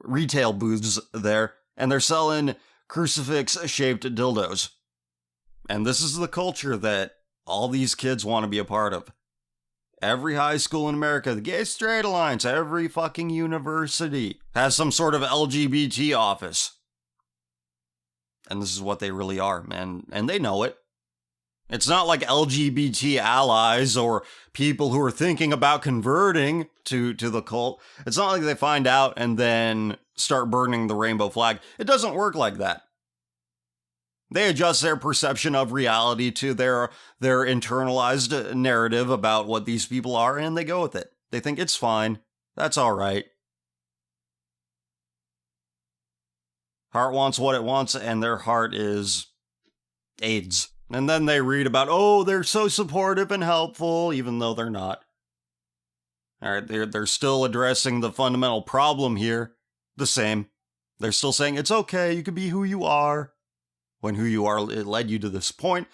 S1: retail booths there, and they're selling crucifix-shaped dildos. And this is the culture that all these kids want to be a part of. Every high school in America, the Gay Straight Alliance, every fucking university has some sort of LGBT office. And this is what they really are, man. And they know it. It's not like LGBT allies or people who are thinking about converting to the cult. It's not like they find out and then start burning the rainbow flag. It doesn't work like that. They adjust their perception of reality to their internalized narrative about what these people are, and they go with it. They think it's fine. That's all right. Heart wants what it wants, and their heart is AIDS. And then they read about, oh, they're so supportive and helpful, even though they're not. All right, they're still addressing the fundamental problem here. The same. They're still saying, it's okay, you can be who you are. When who you are, it led you to this point.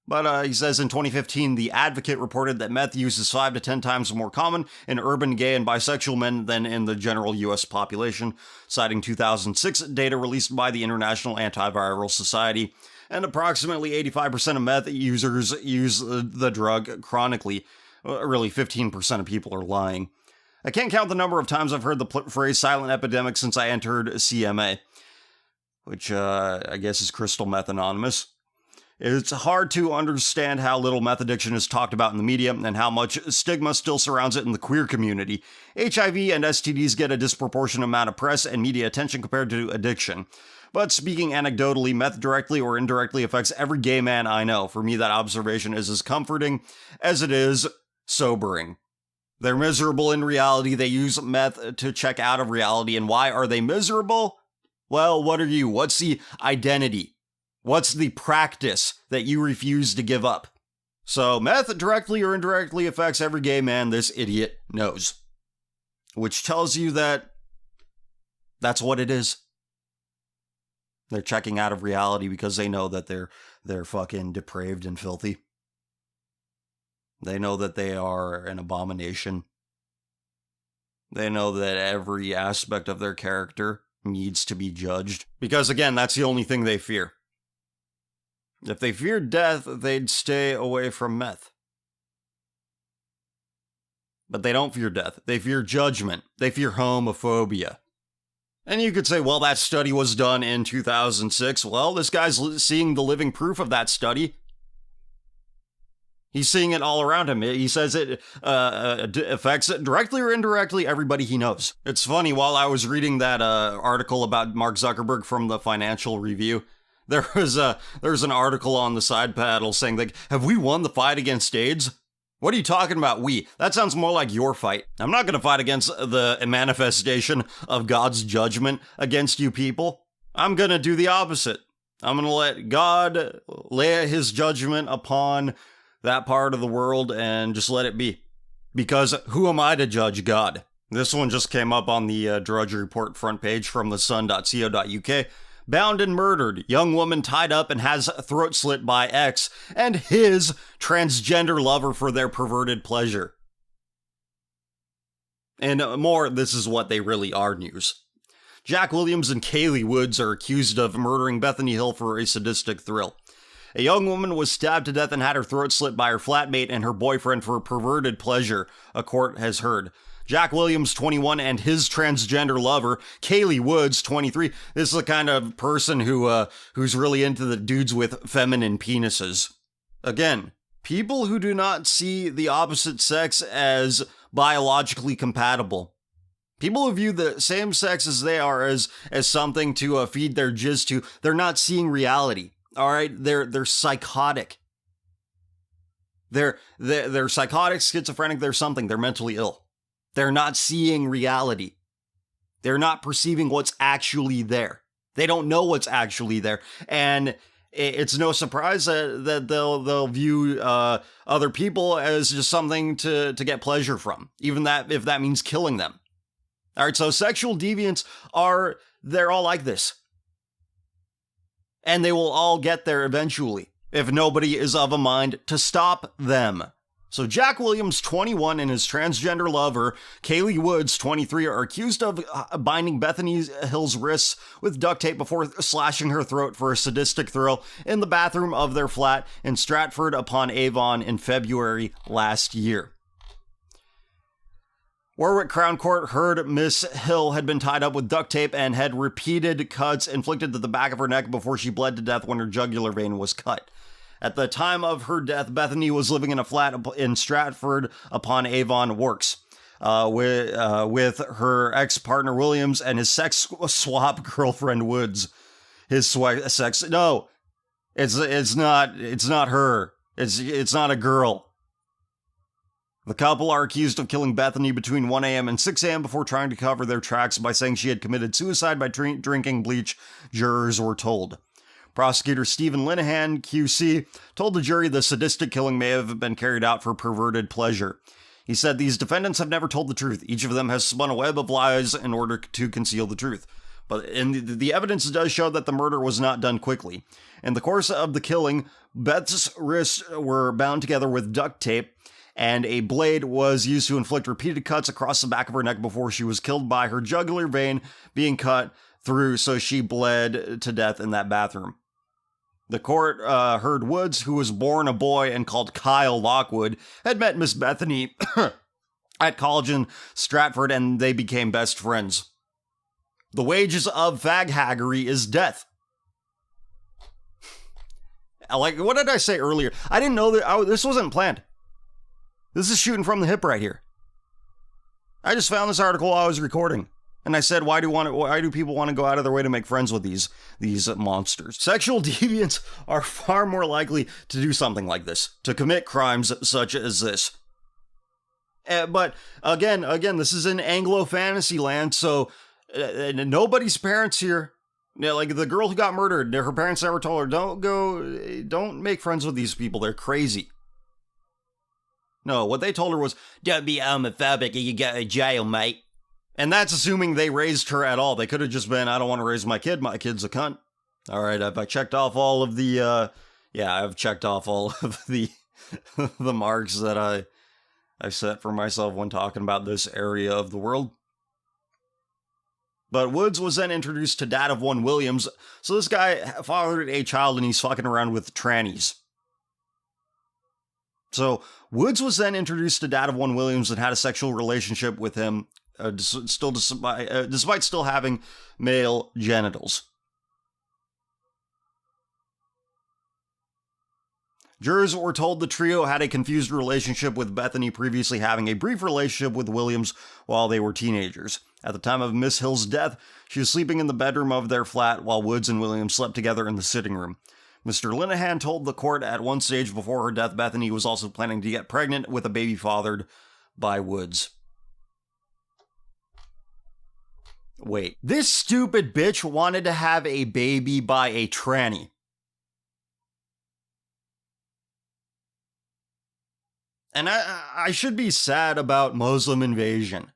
S1: But he says in 2015, The Advocate reported that meth use is 5 to 10 times more common in urban gay and bisexual men than in the general U.S. population, citing 2006 data released by the International Antiviral Society. And approximately 85% of meth users use the drug chronically. Really, 15% of people are lying. I can't count the number of times I've heard the phrase silent epidemic since I entered CMA, which I guess is Crystal Meth Anonymous. It's hard to understand how little meth addiction is talked about in the media and how much stigma still surrounds it in the queer community. HIV and STDs get a disproportionate amount of press and media attention compared to addiction. But speaking anecdotally, meth directly or indirectly affects every gay man I know. For me, that observation is as comforting as it is sobering. They're miserable in reality. They use meth to check out of reality. And why are they miserable? Well, what are you? What's the identity? What's the practice that you refuse to give up? So meth directly or indirectly affects every gay man this idiot knows. Which tells you that that's what it is. They're checking out of reality because they know that they're fucking depraved and filthy. They know that they are an abomination. They know that every aspect of their character needs to be judged. Because again, that's the only thing they fear. If they feared death, they'd stay away from meth. But they don't fear death. They fear judgment. They fear homophobia. And you could say, well, that study was done in 2006. Well, this guy's seeing the living proof of that study. He's seeing it all around him. He says it affects directly or indirectly everybody he knows. It's funny, while I was reading that article about Mark Zuckerberg from the Financial Review, there was an article on the side panel saying, like, have we won the fight against AIDS? What are you talking about, we? That sounds more like your fight. I'm not going to fight against the manifestation of God's judgment against you people. I'm going to do the opposite. I'm going to let God lay his judgment upon that part of the world and just let it be. Because who am I to judge God? This one just came up on the Drudge Report front page from thesun.co.uk. bound and murdered, young woman tied up and has throat slit by ex and his transgender lover for their perverted pleasure. And more, this is what they really are news. Jack Williams and Kaylee Woods are accused of murdering Bethany Hill for a sadistic thrill. A young woman was stabbed to death and had her throat slit by her flatmate and her boyfriend for perverted pleasure, a court has heard. Jack Williams, 21, and his transgender lover, Kaylee Woods, 23. This is the kind of person who's really into the dudes with feminine penises. Again, people who do not see the opposite sex as biologically compatible. People who view the same sex as they are as something to feed their jizz to, they're not seeing reality. All right, they're psychotic. They're psychotic, schizophrenic. They're something. They're mentally ill. They're not seeing reality. They're not perceiving what's actually there. They don't know what's actually there, and it's no surprise that they'll view other people as just something to get pleasure from, even that if that means killing them. All right, so sexual deviants they're all like this. And they will all get there eventually, if nobody is of a mind to stop them. So Jack Williams, 21, and his transgender lover, Kaylee Woods, 23, are accused of binding Bethany Hill's wrists with duct tape before slashing her throat for a sadistic thrill in the bathroom of their flat in Stratford-upon-Avon in February last year. Warwick Crown Court heard Miss Hill had been tied up with duct tape and had repeated cuts inflicted to the back of her neck before she bled to death when her jugular vein was cut. At the time of her death, Bethany was living in a flat in Stratford-upon-Avon, Works, with her ex-partner Williams and his sex swap girlfriend Woods. It's not her. It's not a girl. The couple are accused of killing Bethany between 1 a.m. and 6 a.m. before trying to cover their tracks by saying she had committed suicide by drinking bleach, jurors were told. Prosecutor Stephen Linehan, QC, told the jury the sadistic killing may have been carried out for perverted pleasure. He said these defendants have never told the truth. Each of them has spun a web of lies in order to conceal the truth. But the evidence does show that the murder was not done quickly. In the course of the killing, Beth's wrists were bound together with duct tape, and a blade was used to inflict repeated cuts across the back of her neck before she was killed by her jugular vein being cut through, so she bled to death in that bathroom. The court heard Woods, who was born a boy and called Kyle Lockwood, had met Miss Bethany at college in Stratford, and they became best friends. The wages of fag-haggery is death. Like, what did I say earlier? I didn't know that this wasn't planned. This is shooting from the hip right here. I just found this article while I was recording. And I said, why do people want to go out of their way to make friends with these monsters? Sexual deviants are far more likely to do something like this, to commit crimes such as this. But again, this is in Anglo fantasy land, so nobody's parents here. Like the girl who got murdered, her parents never told her, don't make friends with these people, they're crazy. No, what they told her was, don't be homophobic or you go to jail, mate. And that's assuming they raised her at all. They could have just been, I don't want to raise my kid's a cunt. All right, have I checked off all of the, I've checked off all of the the marks that I set for myself when talking about this area of the world. But Woods was then introduced to dad of one Williams, so this guy fathered a child and he's fucking around with trannies. So Woods was then introduced to dad of one Williams and had a sexual relationship with him, despite still having male genitals. Jurors were told the trio had a confused relationship, with Bethany previously having a brief relationship with Williams while they were teenagers. At the time of Miss Hill's death, she was sleeping in the bedroom of their flat while Woods and Williams slept together in the sitting room. Mr. Linehan told the court at one stage before her death Bethany was also planning to get pregnant with a baby fathered by Woods. Wait, this stupid bitch wanted to have a baby by a tranny. And I should be sad about Muslim invasion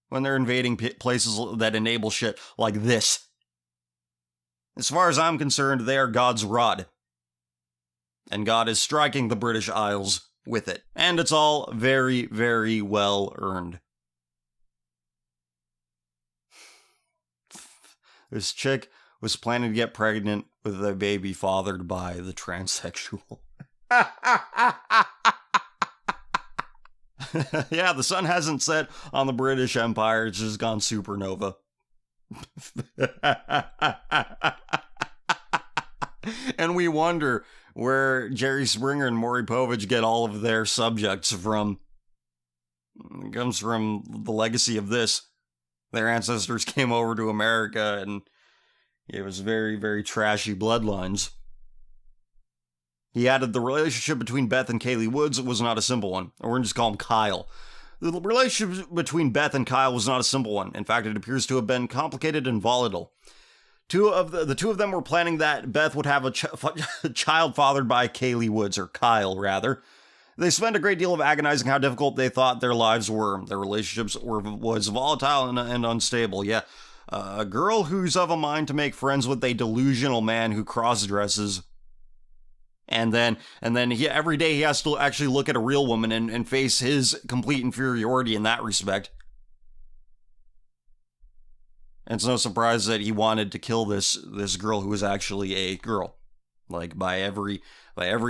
S1: when they're invading places that enable shit like this. As far as I'm concerned, they are God's rod. And God is striking the British Isles with it. And it's all very, very well earned. This chick was planning to get pregnant with a baby fathered by the transsexual. Yeah, the sun hasn't set on the British Empire, it's just gone supernova. And we wonder where Jerry Springer and Maury Povich get all of their subjects from. It comes from the legacy of this. Their ancestors came over to America and it was very, very trashy bloodlines. He added the relationship between Beth and Kaylee Woods was not a simple one. Or we're going to just call him Kyle. The relationship between Beth and Kyle was not a simple one. In fact, it appears to have been complicated and volatile. The two of them were planning that Beth would have a child fathered by Kaylee Woods, or Kyle, rather. They spent a great deal of agonizing how difficult they thought their lives were. Their relationships was volatile and unstable. Yeah, a girl who's of a mind to make friends with a delusional man who cross-dresses. And then every day he has to actually look at a real woman and face his complete inferiority in that respect. And it's no surprise that he wanted to kill this girl who was actually a girl. Like, by every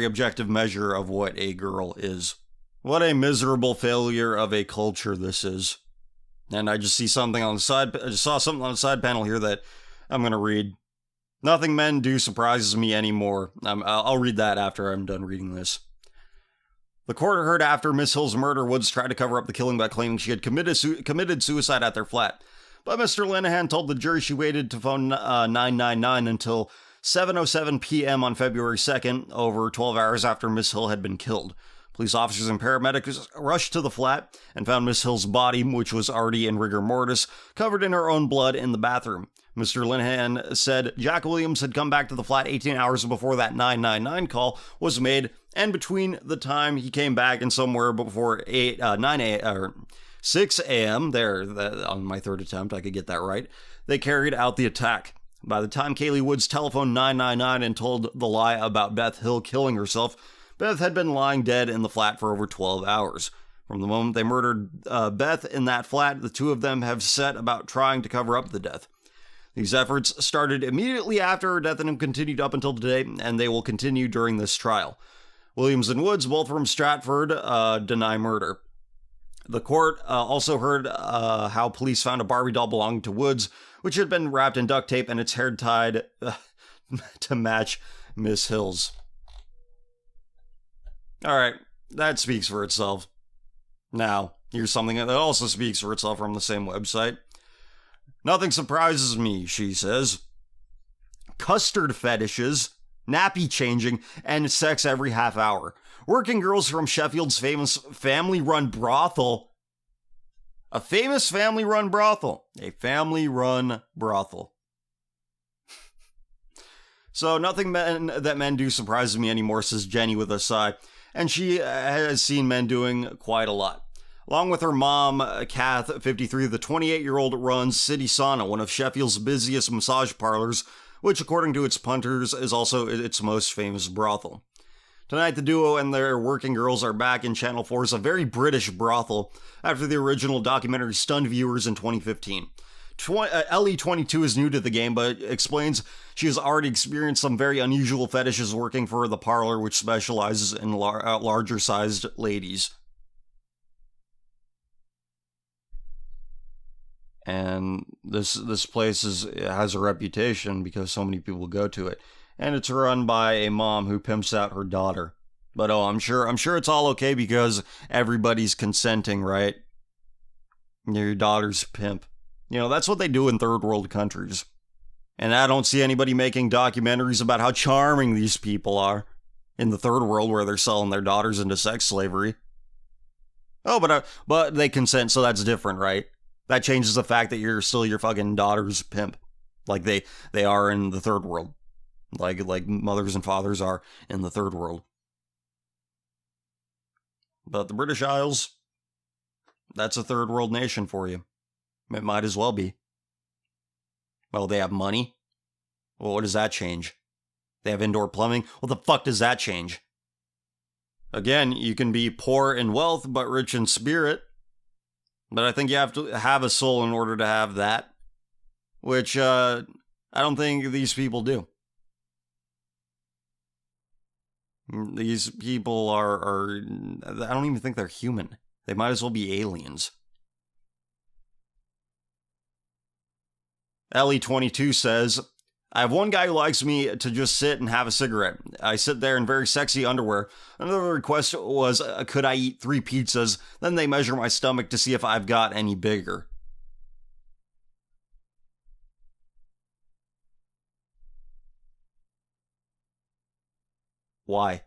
S1: objective measure of what a girl is. What a miserable failure of a culture this is. And I just saw something on the side panel here that I'm going to read. Nothing men do surprises me anymore. I'll read that after I'm done reading this. The court heard after Miss Hill's murder, Woods tried to cover up the killing by claiming she had committed suicide at their flat. But Mr. Linehan told the jury she waited to phone 999 until 7:07 p.m. on February 2nd, over 12 hours after Miss Hill had been killed. Police officers and paramedics rushed to the flat and found Miss Hill's body, which was already in rigor mortis, covered in her own blood in the bathroom. Mr. Linehan said Jack Williams had come back to the flat 18 hours before that 999 call was made, and between the time he came back and somewhere before 6 a.m., on my third attempt, I could get that right, they carried out the attack. By the time Kaylee Woods telephoned 999 and told the lie about Beth Hill killing herself, Beth had been lying dead in the flat for over 12 hours. From the moment they murdered Beth in that flat, the two of them have set about trying to cover up the death. These efforts started immediately after her death and have continued up until today, and they will continue during this trial. Williams and Woods, both from Stratford, deny murder. The court also heard how police found a Barbie doll belonging to Woods, which had been wrapped in duct tape and its hair tied to match Miss Hill's. Alright, that speaks for itself. Now, here's something that also speaks for itself from the same website. Nothing surprises me, she says. Custard fetishes, nappy changing, and sex every half hour. Working girls from Sheffield's famous family-run brothel. A famous family-run brothel. A family-run brothel. So nothing that men do surprises me anymore, says Jenny with a sigh. And she has seen men doing quite a lot. Along with her mom, Kath, 53, the 28-year-old runs City Sauna, one of Sheffield's busiest massage parlors, which, according to its punters, is also its most famous brothel. Tonight, the duo and their working girls are back in Channel 4's A Very British Brothel after the original documentary stunned viewers in 2015. Ellie, 22, is new to the game, but explains she has already experienced some very unusual fetishes working for the parlor, which specializes in larger-sized ladies. And this place has a reputation because so many people go to it. And it's run by a mom who pimps out her daughter. But I'm sure it's all okay because everybody's consenting, right? Your daughter's pimp. You know, that's what they do in third world countries. And I don't see anybody making documentaries about how charming these people are in the third world where they're selling their daughters into sex slavery. Oh, but they consent, so that's different, right? That changes the fact that you're still your fucking daughter's pimp. Like they are in the third world. Like mothers and fathers are in the third world. But the British Isles, that's a third world nation for you. It might as well be. Well, they have money. Well, what does that change? They have indoor plumbing? What the fuck does that change? Again, you can be poor in wealth, but rich in spirit. But I think you have to have a soul in order to have that. Which, I don't think these people do. These people are I don't even think they're human. They might as well be aliens. Ellie22 says, I have one guy who likes me to just sit and have a cigarette. I sit there in very sexy underwear. Another request was, could I eat 3 pizzas? Then they measure my stomach to see if I've got any bigger. Why?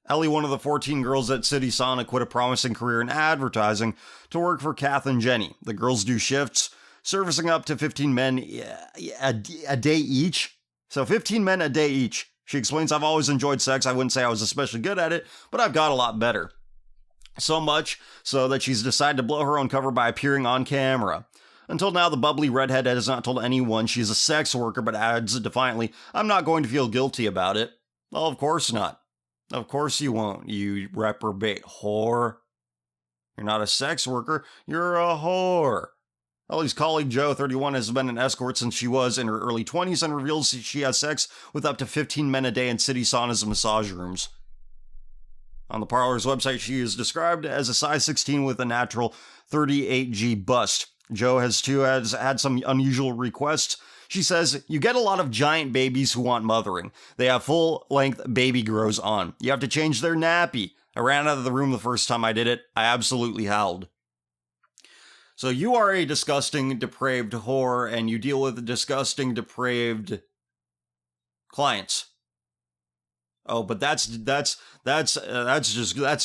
S1: Ellie, one of the 14 girls at City Sonic, quit a promising career in advertising to work for Kath and Jenny. The girls do shifts, servicing up to 15 men a day each. So 15 men a day each. She explains, I've always enjoyed sex. I wouldn't say I was especially good at it, but I've got a lot better. So much so that she's decided to blow her own cover by appearing on camera. Until now, the bubbly redhead has not told anyone she's a sex worker, but adds defiantly, I'm not going to feel guilty about it. Well, of course not. Of course you won't, you reprobate whore. You're not a sex worker, you're a whore. Ellie's colleague Joe, 31, has been an escort since she was in her early 20s and reveals she has sex with up to 15 men a day in city saunas and massage rooms. On the parlor's website, she is described as a size 16 with a natural 38G bust. Joe has had some unusual requests. She says, you get a lot of giant babies who want mothering. They have full-length baby grows on. You have to change their nappy. I ran out of the room the first time I did it. I absolutely howled. So you are a disgusting, depraved whore, and you deal with disgusting, depraved clients. Oh, but that's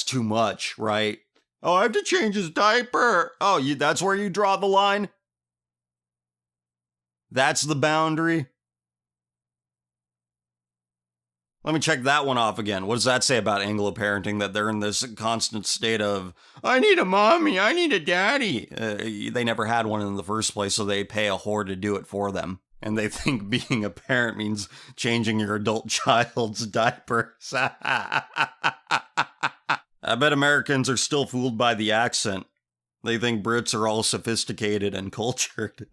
S1: too much, right? Oh, I have to change his diaper. Oh, that's where you draw the line? That's the boundary? Let me check that one off again. What does that say about Anglo parenting? That they're in this constant state of, I need a mommy, I need a daddy. They never had one in the first place, so they pay a whore to do it for them. And they think being a parent means changing your adult child's diapers. I bet Americans are still fooled by the accent. They think Brits are all sophisticated and cultured.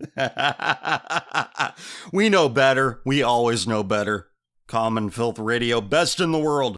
S1: We know better. We always know better. Common Filth Radio, best in the world.